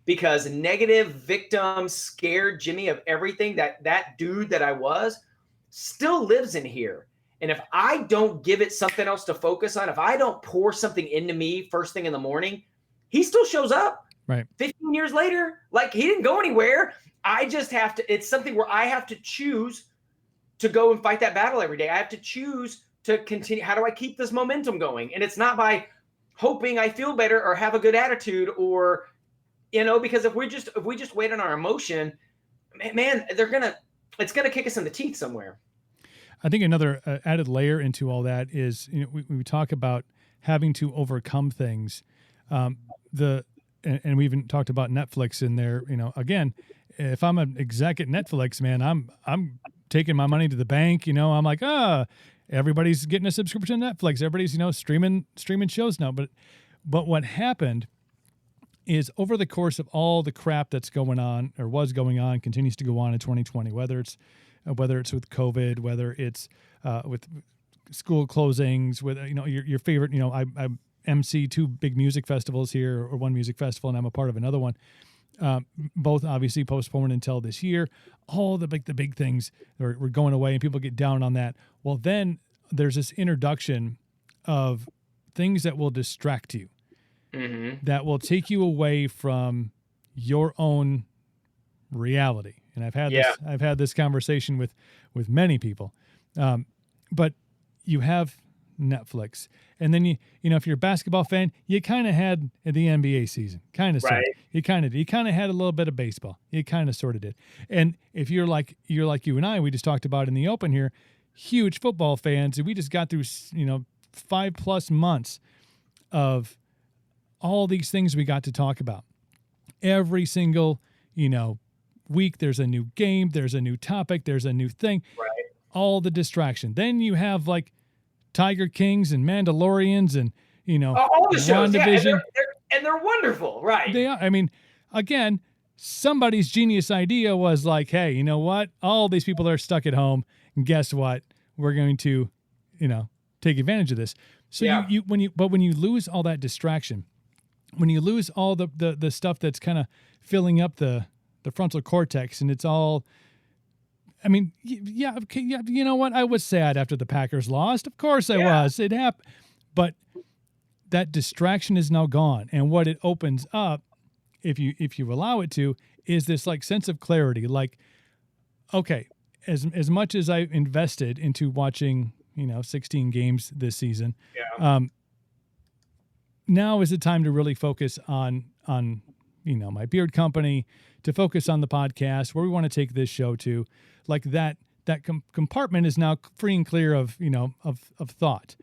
Because negative, victim, scared Jimmy of everything, that dude that I was still lives in here. And if I don't give it something else to focus on, if I don't pour something into me first thing in the morning, he still shows up. Right. 15 years later, like he didn't go anywhere. I just have to, it's something where I have to choose to go and fight that battle every day. I have to choose to continue. How do I keep this momentum going? And it's not by hoping I feel better or have a good attitude or, because if we just wait on our emotion, man, it's going to kick us in the teeth somewhere. I think another added layer into all that is, we talk about having to overcome things. And we even talked about Netflix in there. Again, if I'm an exec at Netflix, man, I'm taking my money to the bank. I'm like, everybody's getting a subscription to Netflix. Everybody's streaming shows now. But what happened is over the course of all the crap that's going on or was going on, continues to go on in 2020, whether it's with COVID, whether it's with school closings, with your favorite. I MC 2 big music festivals here, or one music festival, and I'm a part of another one. Both obviously postponed until this year. All the big things were going away, and people get down on that. Well, then there's this introduction of things that will distract you, that will take you away from your own reality. And I've had this conversation with many people, but you have Netflix, and then if you're a basketball fan, you kind of had the NBA season, kind of, right? You kind of had a little bit of baseball. You kind of sort of did. And if you're like you and I, we just talked about in the open here, huge football fans, and we just got through 5+ months of all these things we got to talk about. Every single week, there's a new game, there's a new topic, there's a new thing. Right. All the distraction. Then you have like Tiger Kings and Mandalorians and all the shows, WandaVision. And they're wonderful, right? They are. I mean, again, somebody's genius idea was like, hey, you know what? All these people are stuck at home, and guess what? We're going to, take advantage of this. So when you lose all that distraction, when you lose all the stuff that's kind of filling up the frontal cortex, and it's all. I mean, okay, you know what? I was sad after the Packers lost. Of course I was. It happened. But that distraction is now gone. And what it opens up, if you allow it to, is this like sense of clarity. Like, okay, as much as I invested into watching, 16 games this season, now is the time to really focus on my beard company, to focus on the podcast, where we want to take this show to. Like that compartment is now free and clear of thought.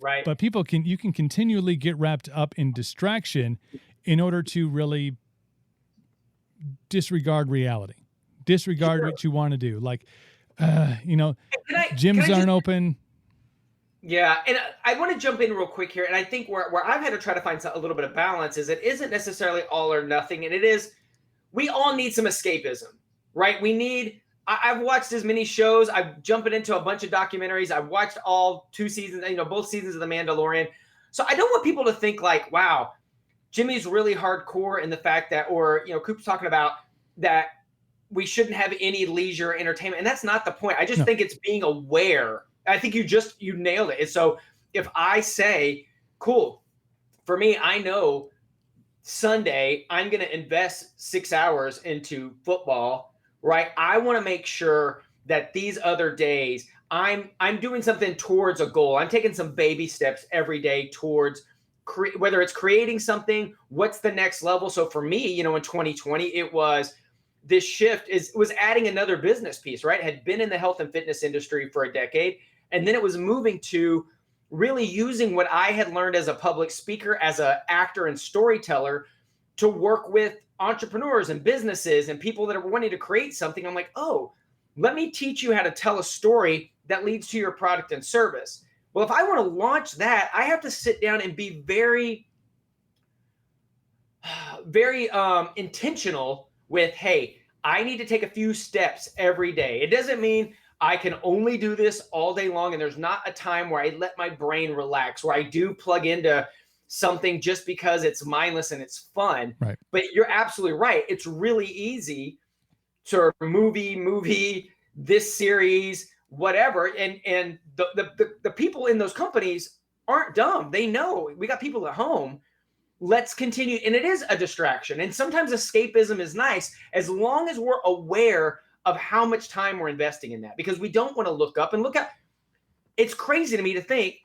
Right. But you can continually get wrapped up in distraction in order to really disregard reality, disregard what you want to do. Like, gyms aren't open. Yeah. And I want to jump in real quick here. And I think where I've had to try to find a little bit of balance is it isn't necessarily all or nothing. And it is, we all need some escapism, right? I've watched as many shows. I'm jumping into a bunch of documentaries. I've watched all 2 seasons, both seasons of The Mandalorian. So I don't want people to think like, wow, Jimmy's really hardcore in the fact that, or, Coop's talking about that we shouldn't have any leisure entertainment. And that's not the point. I just think it's being aware. I think you nailed it. And so if I say, cool, for me, I know Sunday, I'm going to invest 6 hours into football, right? I want to make sure that these other days I'm doing something towards a goal. I'm taking some baby steps every day towards whether it's creating something, what's the next level. So for me, in 2020, it was this shift was adding another business piece, right? Had been in the health and fitness industry for a decade. And then it was moving to really using what I had learned as a public speaker, as an actor and storyteller, to work with entrepreneurs and businesses and people that are wanting to create something. I'm like, oh, let me teach you how to tell a story that leads to your product and service. Well, if I want to launch that, I have to sit down and be very, very intentional with, hey, I need to take a few steps every day. It doesn't mean I can only do this all day long, and there's not a time where I let my brain relax, where I do plug into something just because it's mindless and it's fun. Right. But you're absolutely right. It's really easy to movie, this series, whatever. And the people in those companies aren't dumb. They know we got people at home. Let's continue. And it is a distraction. And sometimes escapism is nice as long as we're aware of how much time we're investing in that, because we don't want to look up and look up. It's crazy to me to think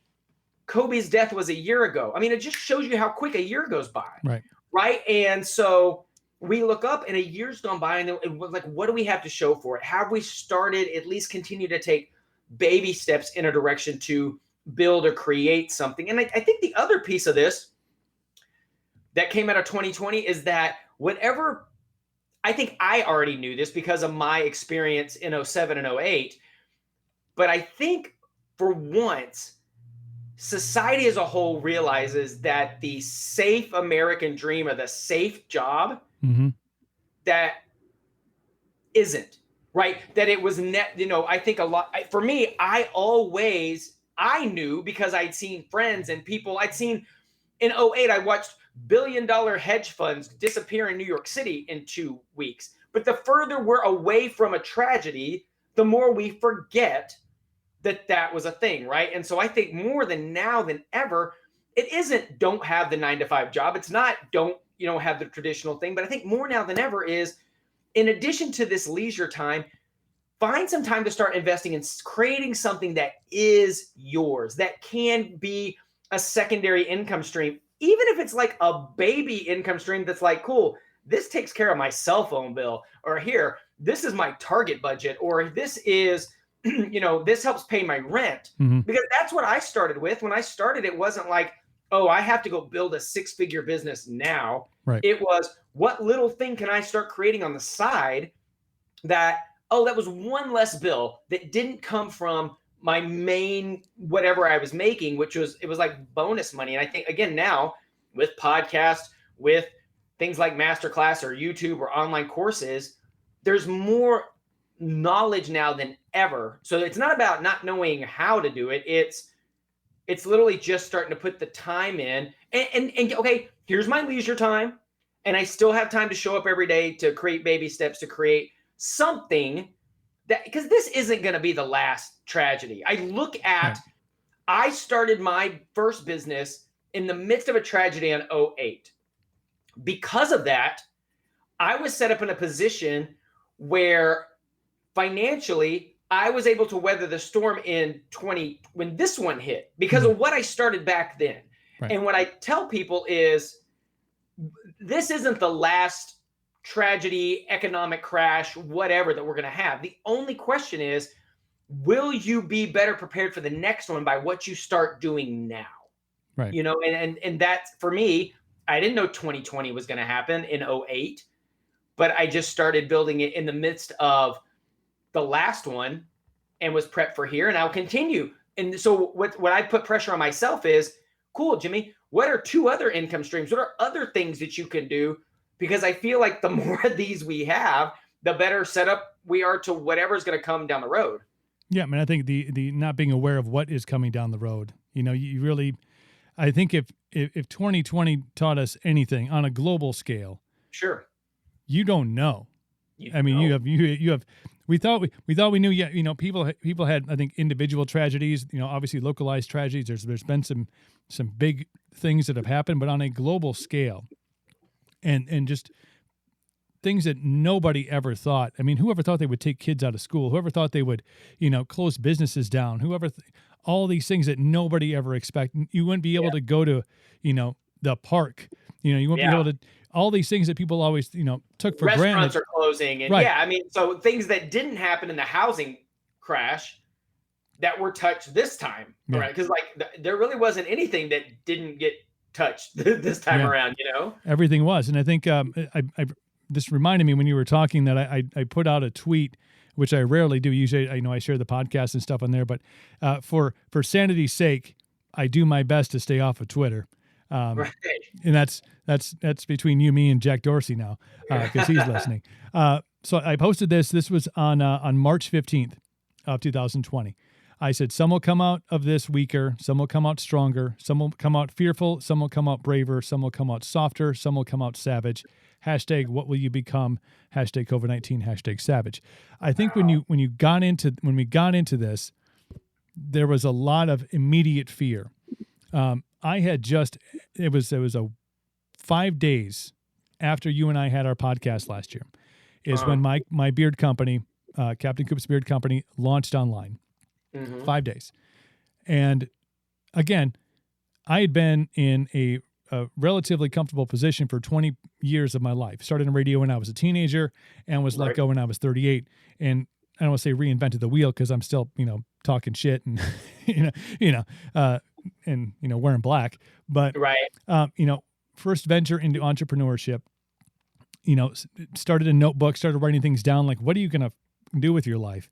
Kobe's death was a year ago. I mean, it just shows you how quick a year goes by. Right. And so we look up and a year's gone by, and it was like, what do we have to show for it? Have we started at least continue to take baby steps in a direction to build or create something? And I think the other piece of this that came out of 2020 is that whatever, I think I already knew this because of my experience in 07 and 08, but I think for once, society as a whole realizes that the safe American dream or the safe job, that isn't, right? That it was I think a lot, for me, I knew because I'd seen friends and people I'd seen in 08, I watched billion-dollar hedge funds disappear in New York City in 2 weeks. But the further we're away from a tragedy, the more we forget that was a thing, right? And so I think more than now than ever, it isn't don't have the 9-to-5 job. It's not don't have the traditional thing. But I think more now than ever is, in addition to this leisure time, find some time to start investing in creating something that is yours, that can be a secondary income stream. Even if it's like a baby income stream that's like, cool, this takes care of my cell phone bill, or here, this is my Target budget, or this is, this helps pay my rent. Because that's what I started with. When I started, it wasn't like, oh, I have to go build a 6-figure business now. Right. It was, what little thing can I start creating on the side that was one less bill that didn't come from my main whatever I was making, it was like bonus money. And I think, again, now with podcasts, with things like masterclass or YouTube or online courses, there's more knowledge now than ever. So it's not about not knowing how to do it. It's literally just starting to put the time in and okay, here's my leisure time. And I still have time to show up every day to create baby steps, to create something that, because this isn't going to be the last tragedy. I look at, I started my first business in the midst of a tragedy in 08. Because of that, I was set up in a position where financially I was able to weather the storm in 20 when this one hit because of what I started back then. Right. And what I tell people is, this isn't the last tragedy, economic crash, whatever that we're going to have. The only question is, will you be better prepared for the next one by what you start doing now? Right. And that's, for me, I didn't know 2020 was going to happen in 08, but I just started building it in the midst of the last one and was prepped for here, and I'll continue. And so what I put pressure on myself is, cool, Jimmy, what are 2 other income streams? What are other things that you can do? Because I feel like the more of these we have, the better set up we are to whatever's going to come down the road. Yeah, I mean, I think the not being aware of what is coming down the road, you really, I think if 2020 taught us anything on a global scale, Sure. you don't know. I mean, know. you have. We thought we knew. Yeah, people had, I think, individual tragedies. Obviously localized tragedies. There's been some big things that have happened, but on a global scale, and just things that nobody ever thought. I mean, whoever thought they would take kids out of school? Whoever thought they would, close businesses down? All these things that nobody ever expected. You wouldn't be able to go to, the park. You wouldn't be able to. All these things that people always, took for granted. Restaurants are closing, and right. I mean, so things that didn't happen in the housing crash that were touched this time, right? Because there really wasn't anything that didn't get touched this time around. Everything was, and I think this reminded me when you were talking that I put out a tweet, which I rarely do. Usually, I share the podcast and stuff on there, but for sanity's sake, I do my best to stay off of Twitter. Right. And that's between you, me, and Jack Dorsey now, because he's listening. So I posted this. This was on March 15th of 2020. I said, some will come out of this weaker, some will come out stronger, some will come out fearful, some will come out braver, some will come out softer, some will come out savage. Hashtag what will you become? Hashtag COVID-19, hashtag savage. I think when we got into this, there was a lot of immediate fear. I had it was 5 days after you and I had our podcast last year is when my beard company, Captain Coop's Beard Company, launched online. 5 days. And again, I had been in a relatively comfortable position for 20 years of my life. Started in radio when I was a teenager and was let go when I was 38. And I don't want to say reinvented the wheel because I'm still, talking shit and, wearing black. But, first venture into entrepreneurship, started a notebook, started writing things down. Like, what are you going to do with your life?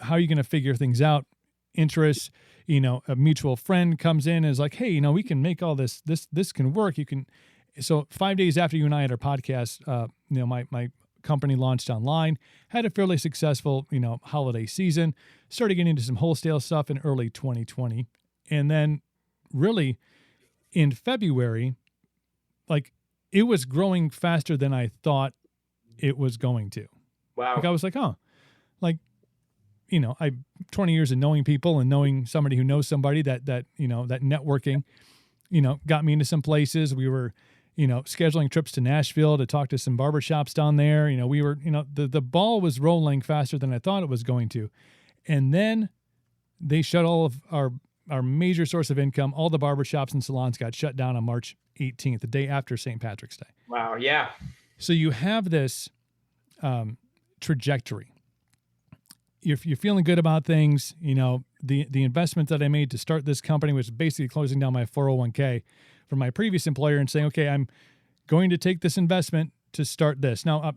How are you going to figure things out? Interests, a mutual friend comes in and is like, hey, we can make all this can work. So 5 days after you and I had our podcast, my company launched online, had a fairly successful, holiday season, started getting into some wholesale stuff in early 2020. And then really in February, it was growing faster than I thought it was going to. Wow. I was like, oh, I 20 years of knowing people and knowing somebody who knows somebody that networking, got me into some places. We were, scheduling trips to Nashville to talk to some barbershops down there. We were, the ball was rolling faster than I thought it was going to. And then they shut all of our major source of income. All the barbershops and salons got shut down on March 18th, the day after St. Patrick's Day. Wow. Yeah. So you have this trajectory. You're feeling good about things. The investment that I made to start this company was basically closing down my 401k from my previous employer and saying, okay, I'm going to take this investment to start this. Now,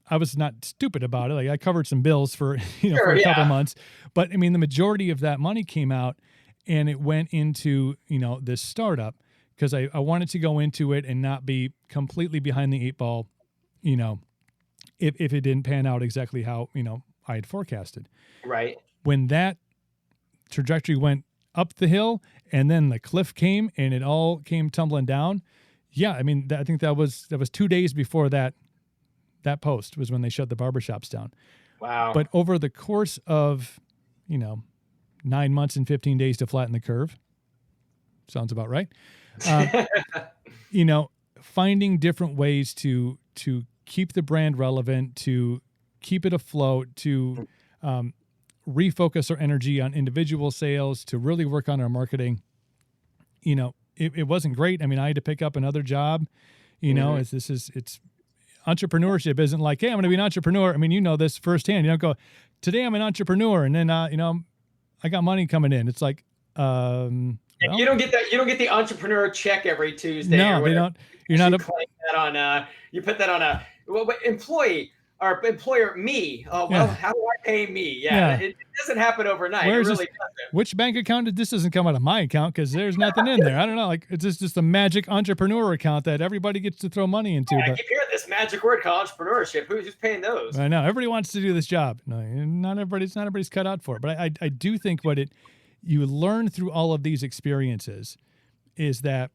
I was not stupid about it. I covered some bills for, for a couple months, but I mean, the majority of that money came out and it went into, this startup because I wanted to go into it and not be completely behind the eight ball, if it didn't pan out exactly how, I had forecasted. Right. When that trajectory went up the hill and then the cliff came and it all came tumbling down. Yeah. I mean, I think that was 2 days before that post was when they shut the barbershops down. Wow. But over the course of, 9 months and 15 days to flatten the curve, sounds about right. Finding different ways to keep the brand relevant, to keep it afloat, to refocus our energy on individual sales, to really work on our marketing. It wasn't great. I mean, I had to pick up another job, it's entrepreneurship isn't like, hey, I'm going to be an entrepreneur. I mean, this firsthand. You don't go, today I'm an entrepreneur, and then I got money coming in. It's like, well, you don't get that. You don't get the entrepreneur check every Tuesday. No, they don't. You're not. You put that on a employee or employer. Me. Oh well, how do I pay me? Yeah. It doesn't happen overnight. It really doesn't. Which bank account this doesn't come out of my account because there's nothing in there. I don't know. It's just a magic entrepreneur account that everybody gets to throw money into. I keep hearing this magic word called entrepreneurship. Who's paying those? I know everybody wants to do this job. No, not everybody's cut out for it. But I do think what it you learn through all of these experiences is that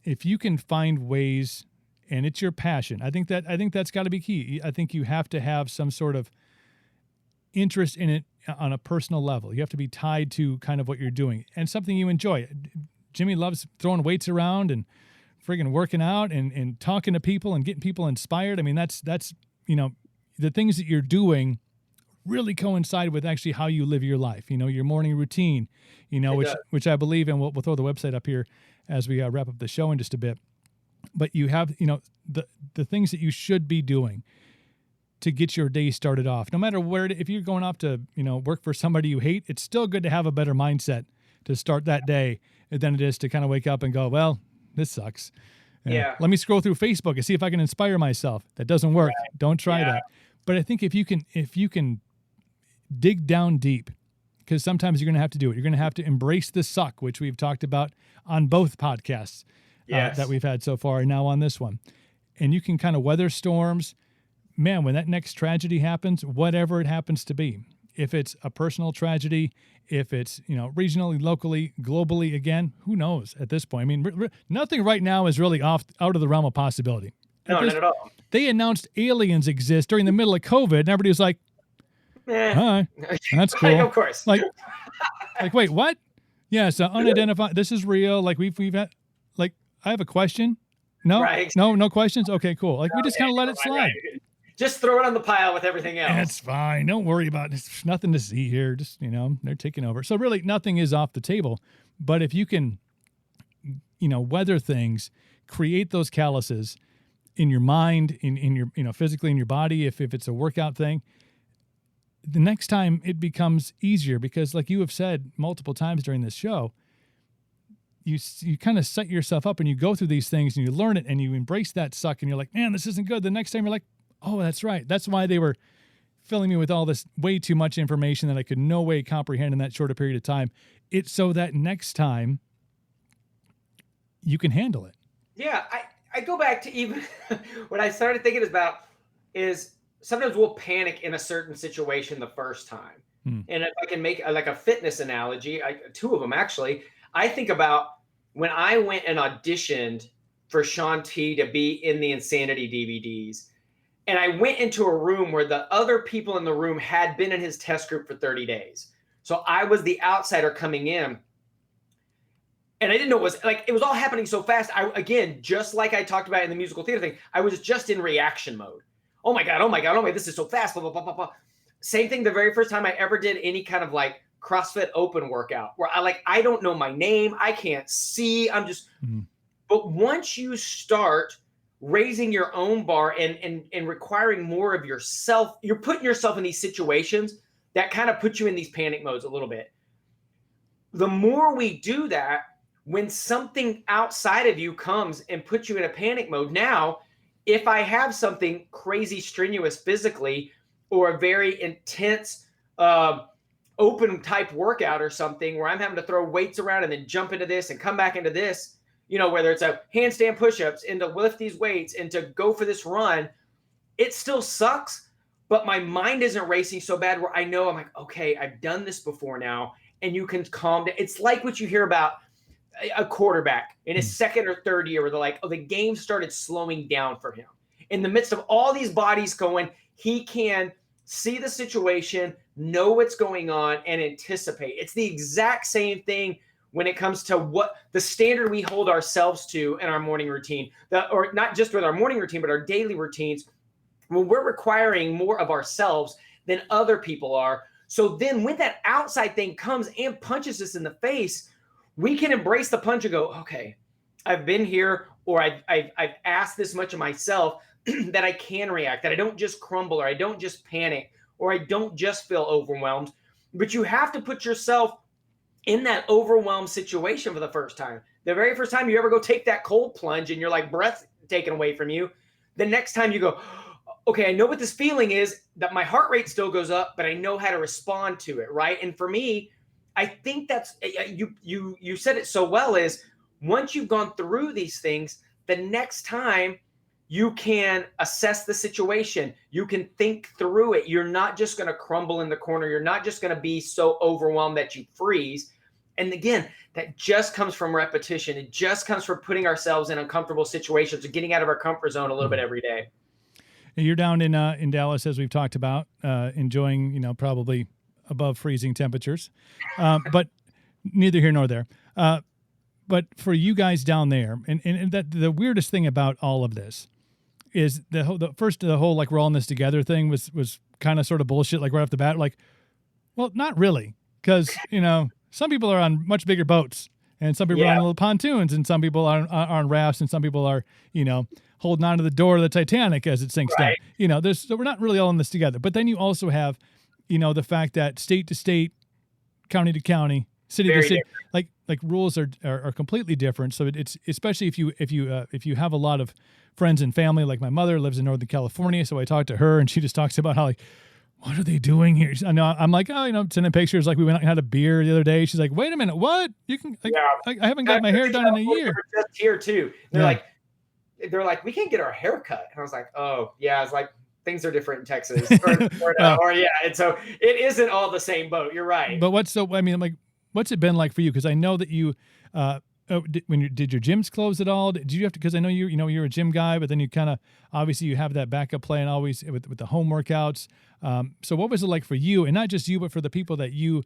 if you can find ways, and it's your passion, I think that's got to be key. I think you have to have some sort of interest in it on a personal level. You have to be tied to kind of what you're doing and something you enjoy. Jimmy loves throwing weights around and friggin' working out and talking to people and getting people inspired. I mean, that's the things that you're doing really coincide with actually how you live your life, your morning routine, which I believe in. We'll throw the website up here as we wrap up the show in just a bit. But you have, the things that you should be doing to get your day started off. No matter where, if you're going off to, work for somebody you hate, it's still good to have a better mindset to start that day than it is to kind of wake up and go, well, this sucks. Yeah. Let me scroll through Facebook and see if I can inspire myself. That doesn't work. Right. Don't try that. But I think if you can dig down deep, because sometimes you're going to have to do it. You're going to have to embrace the suck, which we've talked about on both podcasts that we've had so far, and now on this one. And you can kind of weather storms. Man, when that next tragedy happens, whatever it happens to be, if it's a personal tragedy, if it's, regionally, locally, globally, again, who knows at this point? I mean, nothing right now is really out of the realm of possibility. No, not at all. They announced aliens exist during the middle of COVID, and everybody was like, hi, that's cool. Like, of course. Like, wait, what? Yeah, so unidentified. This is real. Like we've had, like, I have a question. No, right. No questions. Okay, cool. Like we just kind of let it slide. Right. Just throw it on the pile with everything else. That's fine. Don't worry about it. There's nothing to see here. Just, they're taking over. So really nothing is off the table. But if you can, weather things, create those calluses in your mind, in your, physically in your body, if it's a workout thing, the next time it becomes easier because like you have said multiple times during this show, you kind of set yourself up and you go through these things and you learn it and you embrace that suck and you're like, man, this isn't good. The next time you're like, oh, that's right. That's why they were filling me with all this way too much information that I could no way comprehend in that shorter period of time. It's so that next time you can handle it. Yeah. I go back to even what I started thinking about is sometimes we'll panic in a certain situation the first time. And if I can make like a fitness analogy, two of them actually, I think about when I went and auditioned for Sean T to be in the Insanity DVDs. And I went into a room where the other people in the room had been in his test group for 30 days. So I was the outsider coming in. And I didn't know it was all happening so fast. Again, just like I talked about in the musical theater thing, I was just in reaction mode. Oh my God, this is so fast, blah, blah, blah, blah, blah. Same thing the very first time I ever did any kind of like CrossFit open workout where I don't know my name. I can't see. I'm just, but once you start raising your own bar and requiring more of yourself, you're putting yourself in these situations that kind of put you in these panic modes a little bit. The more we do that, when something outside of you comes and puts you in a panic mode, now, if I have something crazy strenuous physically or a very intense open type workout or something where I'm having to throw weights around and then jump into this and come back into this, whether it's a handstand push-ups and to lift these weights and to go for this run, it still sucks, but my mind isn't racing so bad where I know I'm like, okay, I've done this before now, and you can calm down. It's like what you hear about a quarterback in his second or third year where they're like, oh, the game started slowing down for him. In the midst of all these bodies going, he can see the situation, know what's going on, and anticipate. It's the exact same thing when it comes to what the standard we hold ourselves to in our morning routine, or not just with our morning routine, but our daily routines, when we're requiring more of ourselves than other people are. So then when that outside thing comes and punches us in the face, we can embrace the punch and go, okay, I've been here, or I've asked this much of myself that I can react, that I don't just crumble, or I don't just panic, or I don't just feel overwhelmed. But you have to put yourself in that overwhelmed situation for the first time. The very first time you ever go take that cold plunge and you're like breath taken away from you, the next time you go, okay, I know what this feeling is, that my heart rate still goes up, but I know how to respond to it, right? And for me, I think that's, you said it so well, is once you've gone through these things, the next time You can assess the situation. You can think through it. You're not just going to crumble in the corner. You're not just going to be so overwhelmed that you freeze. And again, that just comes from repetition. It just comes from putting ourselves in uncomfortable situations or getting out of our comfort zone a little bit every day. You're down in Dallas, as we've talked about, enjoying, probably above freezing temperatures, but neither here nor there. But for you guys down there, and that the weirdest thing about all of this is the whole like we're all in this together thing was kind of sort of bullshit, like right off the bat. Like, well, not really, because some people are on much bigger boats, and some people are on little pontoons, and some people are on rafts, and some people are holding on to the door of the Titanic as it sinks down. So we're not really all in this together. But then you also have, the fact that state to state, county to county, city to city, like rules are completely different. So it's especially if you have a lot of friends and family. Like my mother lives in Northern California, so I talked to her, and she just talks about how like, what are they doing here? I know I'm like, sending pictures. Like we went out and had a beer the other day. She's like, wait a minute, what? You can? Like, I haven't got my hair done in a year. Just here too. They're like, we can't get our hair cut. And I was like, oh yeah. It's like things are different in Texas, and so it isn't all the same boat. You're right. But what's it been like for you? Because I know that you. Did your gyms close at all? Did you have to? Because I know you're a gym guy, but then you kind of obviously you have that backup plan always with the home workouts. So what was it like for you, and not just you, but for the people that you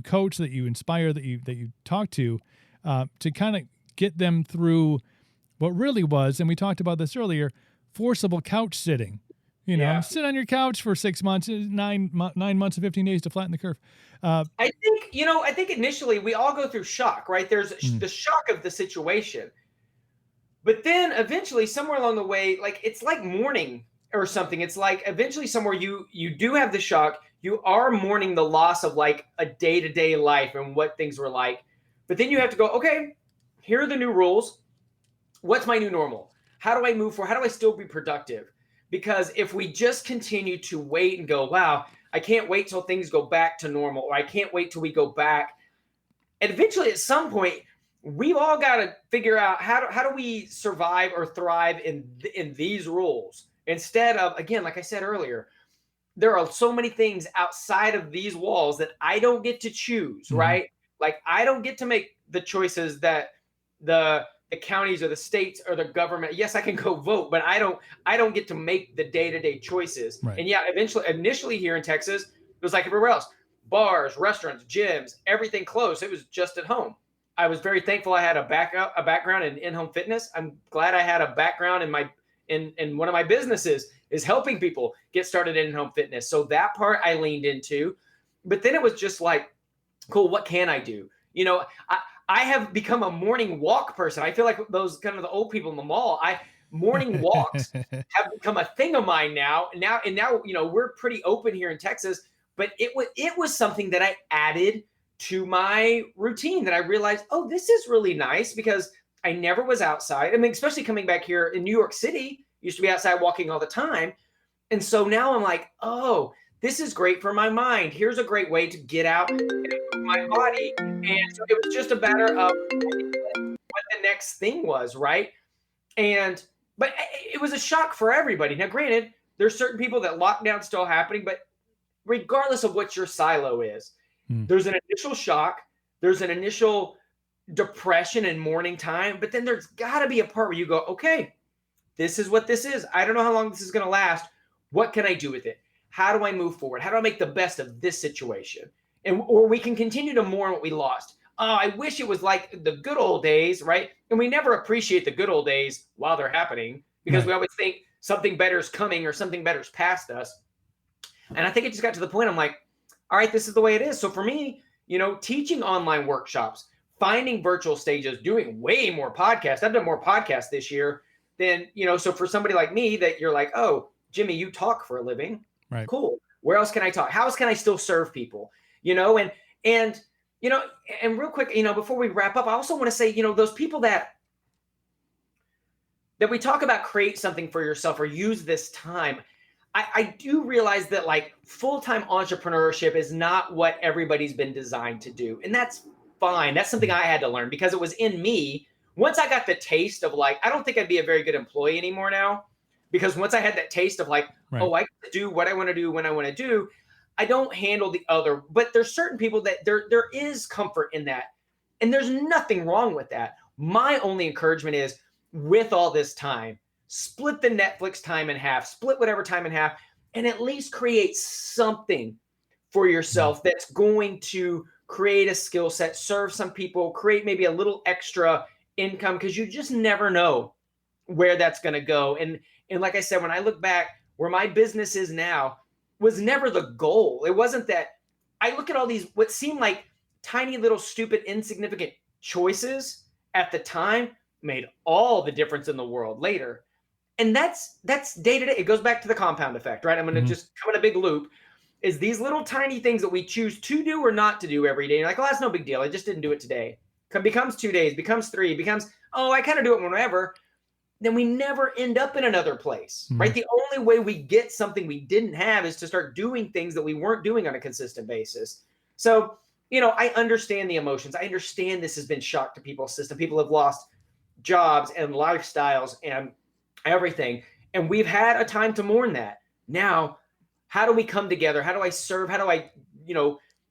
coach, that you inspire, that you talk to kind of get them through what really was, and we talked about this earlier, forcible couch sitting. Sit on your couch for 6 months, 9 months and 15 days to flatten the curve. I think initially we all go through shock, right? There's the shock of the situation, but then eventually somewhere along the way, like it's like mourning or something. It's like eventually somewhere you do have the shock. You are mourning the loss of like a day-to-day life and what things were like, but then you have to go, okay, here are the new rules. What's my new normal? How do I move forward? How do I still be productive? Because if we just continue to wait and go, wow, I can't wait till things go back to normal, or I can't wait till we go back. And eventually at some point, we've all got to figure out how do we survive or thrive in these rules instead of, again, like I said earlier, there are so many things outside of these walls that I don't get to choose, right? Like I don't get to make the choices that the counties or the states or the government. Yes, I can go vote, but I don't get to make the day-to-day choices. Right. And yeah, initially here in Texas, it was like everywhere else, bars, restaurants, gyms, everything closed. It was just at home. I was very thankful I had a background in in-home fitness. I'm glad I had a background in one of my businesses is helping people get started in in-home fitness. So that part I leaned into, but then it was just like, cool, what can I do? I have become a morning walk person. I feel like those kind of the old people in the mall. Morning walks have become a thing of mine now. And now, we're pretty open here in Texas, but it was something that I added to my routine that I realized, oh, this is really nice because I never was outside. I mean, especially coming back here in New York City, used to be outside walking all the time. And so now I'm like, oh, this is great for my mind. Here's a great way to get out my body. And so it was just a matter of what the next thing was, right? But it was a shock for everybody. Now, granted, there's certain people that lockdown's still happening, but regardless of what your silo is, there's an initial shock, there's an initial depression and mourning time, but then there's got to be a part where you go, okay, this is what this is. I don't know how long this is going to last. What can I do with it? How do I move forward? How do I make the best of this situation? Or we can continue to mourn what we lost. Oh, I wish it was like the good old days, right? And we never appreciate the good old days while they're happening because we always think something better is coming or something better is past us. And I think it just got to the point I'm like, all right, this is the way it is. So for me, teaching online workshops, finding virtual stages, doing way more podcasts. I've done more podcasts this year than, so for somebody like me that you're like, oh, Jimmy, you talk for a living. Right. Cool. Where else can I talk? How else can I still serve people? And real quick, before we wrap up, I also want to say, those people that we talk about create something for yourself or use this time. I do realize that like full-time entrepreneurship is not what everybody's been designed to do. And that's fine. That's something I had to learn because it was in me once I got the taste of like, I don't think I'd be a very good employee anymore now, because once I had that taste of like, Right. oh, I can do what I want to do when I want to do, I don't handle the other. But there's certain people that there is comfort in that. And there's nothing wrong with that. My only encouragement is, with all this time, split the Netflix time in half, split whatever time in half, and at least create something for yourself that's going to create a skill set, serve some people, create maybe a little extra income, because you just never know where that's going to go. And like I said, when I look back, where my business is now was never the goal. It wasn't that. I look at all these what seemed like tiny little stupid insignificant choices at the time made all the difference in the world later. And that's day to day. It goes back to the compound effect, right? I'm going to just come in a big loop. Is these little tiny things that we choose to do or not to do every day. You're like, oh, that's no big deal. I just didn't do it today. Becomes 2 days, becomes 3, becomes, oh, I kind of do it whenever. Then we never end up in another place, right? The only way we get something we didn't have is to start doing things that we weren't doing on a consistent basis. So, I understand the emotions. I understand this has been shock to people's system. People have lost jobs and lifestyles and everything. And we've had a time to mourn that. Now, how do we come together? How do I serve? How do I,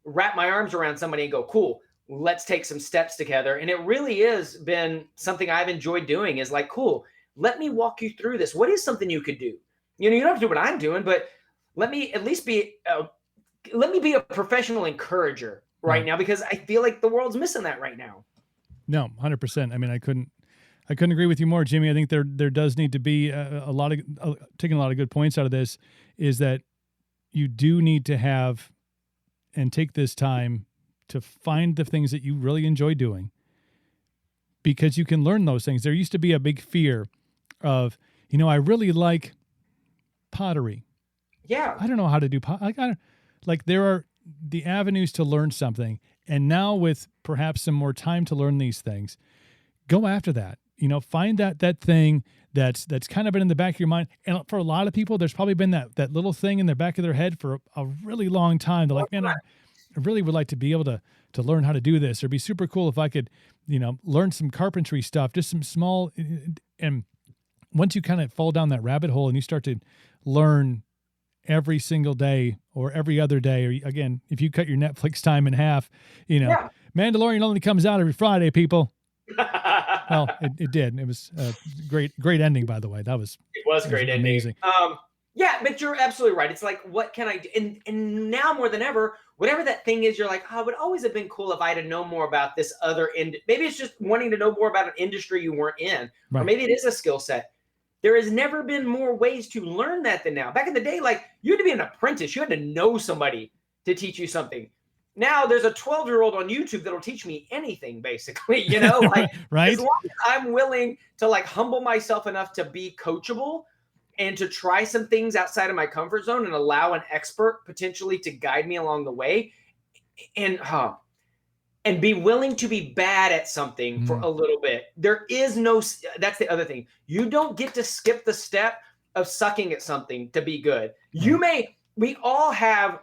wrap my arms around somebody and go, cool, let's take some steps together. And it really has been something I've enjoyed doing, is like, cool, let me walk you through this. What is something you could do? You don't have to do what I'm doing, but let me at least be a professional encourager right now, because I feel like the world's missing that right now. No, 100%. I mean, I couldn't agree with you more, Jimmy. I think there does need to be taking a lot of good points out of this, is that you do need to have and take this time to find the things that you really enjoy doing, because you can learn those things. There used to be a big fear of, I really like pottery. Yeah. I don't know how to do like there are the avenues to learn something. And now with perhaps some more time to learn these things, go after that. Find that thing that's kind of been in the back of your mind. And for a lot of people, there's probably been that little thing in the back of their head for a really long time. They're like, man, I really would like to be able to learn how to do this. Or be super cool if I could, learn some carpentry stuff, just some small. And once you kind of fall down that rabbit hole and you start to learn every single day or every other day, or again, if you cut your Netflix time in half, Mandalorian only comes out every Friday, people. Well, it did. It was a great ending, by the way. It was great ending. Amazing. Yeah, but you're absolutely right. It's like, what can I do? And now more than ever, whatever that thing is, you're like, oh, it would always have been cool if I had known more about this other end. Maybe it's just wanting to know more about an industry you weren't in, right. Or maybe it is a skill set. There has never been more ways to learn that than now. Back in the day, like, you had to be an apprentice. You had to know somebody to teach you something. Now there's a 12-year-old on YouTube that'll teach me anything, basically, like, right. As long as I'm willing to like humble myself enough to be coachable and to try some things outside of my comfort zone and allow an expert potentially to guide me along the way, and be willing to be bad at something for a little bit. There is that's the other thing. You don't get to skip the step of sucking at something to be good. We all have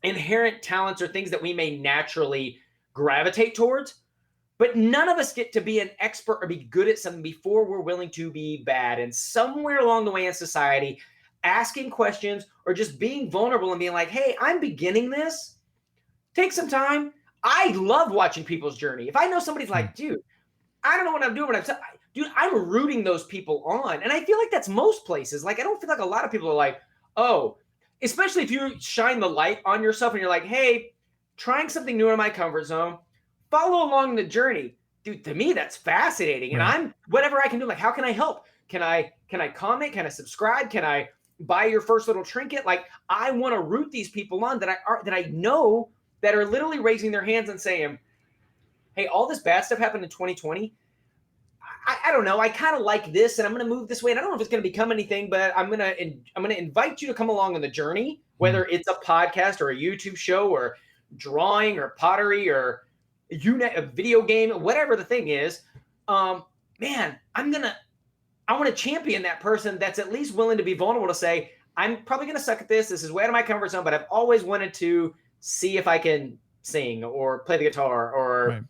inherent talents or things that we may naturally gravitate towards, but none of us get to be an expert or be good at something before we're willing to be bad. And somewhere along the way in society, asking questions or just being vulnerable and being like, hey, I'm beginning this. Take some time. I love watching people's journey. If I know somebody's like, dude, I don't know what I'm doing. I'm rooting those people on. And I feel like that's most places. Like, I don't feel like a lot of people are like, oh, especially if you shine the light on yourself and you're like, hey, trying something new in my comfort zone, follow along the journey. Dude, to me, that's fascinating. Right. And whatever I can do, like, how can I help? Can I comment? Can I subscribe? Can I buy your first little trinket? Like, I want to root these people on that I know that are literally raising their hands and saying, hey, all this bad stuff happened in 2020. I don't know. I kind of like this, and I'm going to move this way. And I don't know if it's going to become anything, but I'm going to invite you to come along on the journey, whether it's a podcast or a YouTube show or drawing or pottery or a video game, whatever the thing is. Man, I want to champion that person that's at least willing to be vulnerable to say, I'm probably going to suck at this. This is way out of my comfort zone, but I've always wanted to see if I can sing or play the guitar or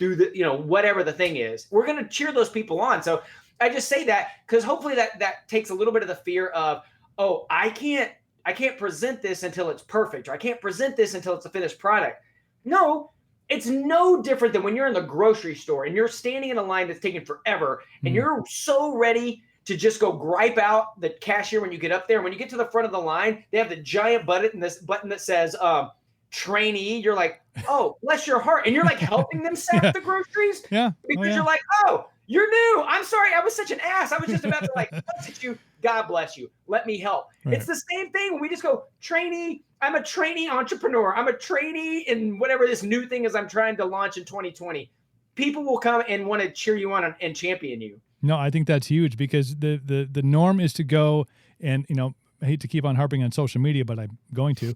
do the, whatever the thing is. We're going to cheer those people on. So I just say that because hopefully that takes a little bit of the fear of, oh, I can't present this until it's perfect, or I can't present this until it's a finished product. No, it's no different than when you're in the grocery store and you're standing in a line that's taking forever and you're so ready to just go gripe out the cashier when you get up there. When you get to the front of the line, they have the giant button that says trainee. You're like, oh, bless your heart. And you're like helping them sack the groceries. Yeah. Because you're like, oh, you're new. I'm sorry. I was such an ass. I was just about to like fuss at you. God bless you. Let me help. Right. It's the same thing when we just go trainee. I'm a trainee entrepreneur. I'm a trainee in whatever this new thing is I'm trying to launch in 2020. People will come and want to cheer you on and champion you. No, I think that's huge because the norm is to go and, I hate to keep on harping on social media, but I'm going to,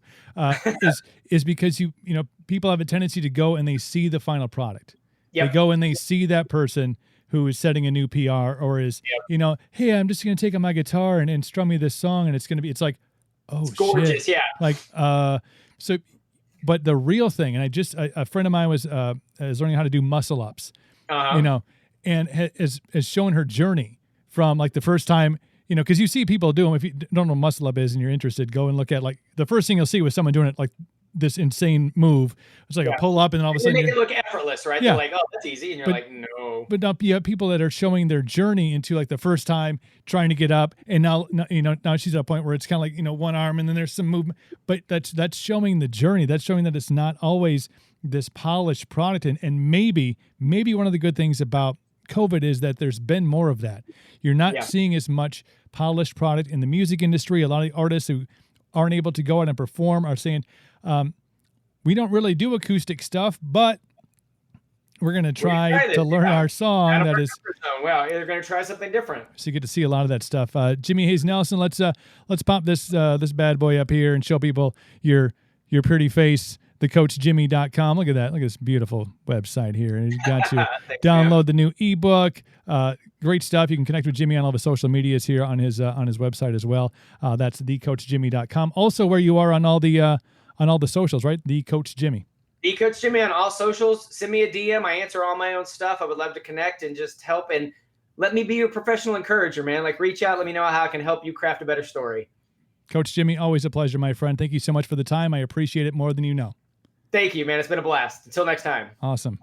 is because people have a tendency to go and they see the final product. Yep. They go and they see that person who is setting a new PR or is, hey, I'm just going to take out my guitar and strum me this song. And it's like, oh, it's gorgeous. Shit. Yeah. Like, so, but the real thing, and a friend of mine was learning how to do muscle ups, and has shown her journey from like the first time, because you see people do them. If you don't know what muscle up is and you're interested, go and look at like the first thing you'll see was someone doing it like this insane move. It's like a pull up and then all of a sudden they make it look effort's, right? Yeah. They're like, oh, that's easy. And you're like, no. But now you have people that are showing their journey into like the first time trying to get up. And now she's at a point where it's kind of like, one arm and then there's some movement, but that's showing the journey. That's showing that it's not always this polished product. And maybe one of the good things about COVID is that there's been more of that. You're not seeing as much polished product in the music industry. A lot of the artists who aren't able to go out and perform are saying, we don't really do acoustic stuff, but we're going to try to learn our song. That is, well, they're going to try something different. So you get to see a lot of that stuff. Jimmy Hayes Nelson, let's pop this bad boy up here and show people your pretty face. TheCoachJimmy.com. Look at that. Look at this beautiful website here. And he's got you download the new ebook. Great stuff. You can connect with Jimmy on all the social medias here on his website as well. That's TheCoachJimmy.com. Also, where you are on all the socials, right? The Coach Jimmy. The Coach Jimmy on all socials. Send me a DM. I answer all my own stuff. I would love to connect and just help and let me be your professional encourager, man. Like reach out. Let me know how I can help you craft a better story. Coach Jimmy, always a pleasure, my friend. Thank you so much for the time. I appreciate it more than you know. Thank you, man. It's been a blast. Until next time. Awesome.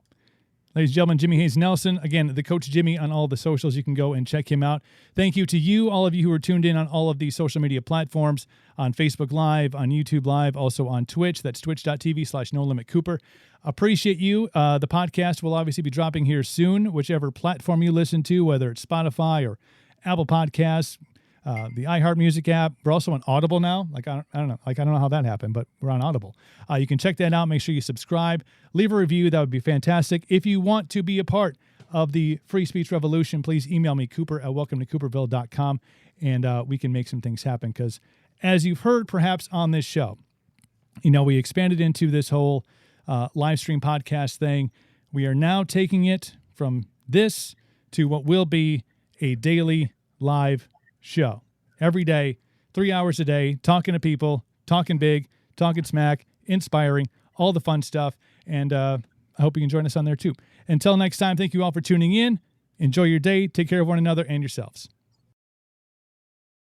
Ladies and gentlemen, Jimmy Hayes Nelson. Again, the Coach Jimmy on all the socials. You can go and check him out. Thank you to you, all of you who are tuned in on all of these social media platforms, on Facebook Live, on YouTube Live, also on Twitch. That's twitch.tv/NoLimitCooper. Appreciate you. The podcast will obviously be dropping here soon, whichever platform you listen to, whether it's Spotify or Apple Podcasts, the iHeart Music app. We're also on Audible now. Like I don't know how that happened, but we're on Audible. You can check that out. Make sure you subscribe, leave a review. That would be fantastic. If you want to be a part of the free speech revolution, please email me Cooper@welcometocooperville.com, and we can make some things happen. Because as you've heard, perhaps on this show, we expanded into this whole live stream podcast thing. We are now taking it from this to what will be a daily live show every day, 3 hours a day, talking to people, talking big, talking smack, inspiring, all the fun stuff. And I hope you can join us on there too. Until next time, thank you all for tuning in. Enjoy your day. Take care of one another and yourselves.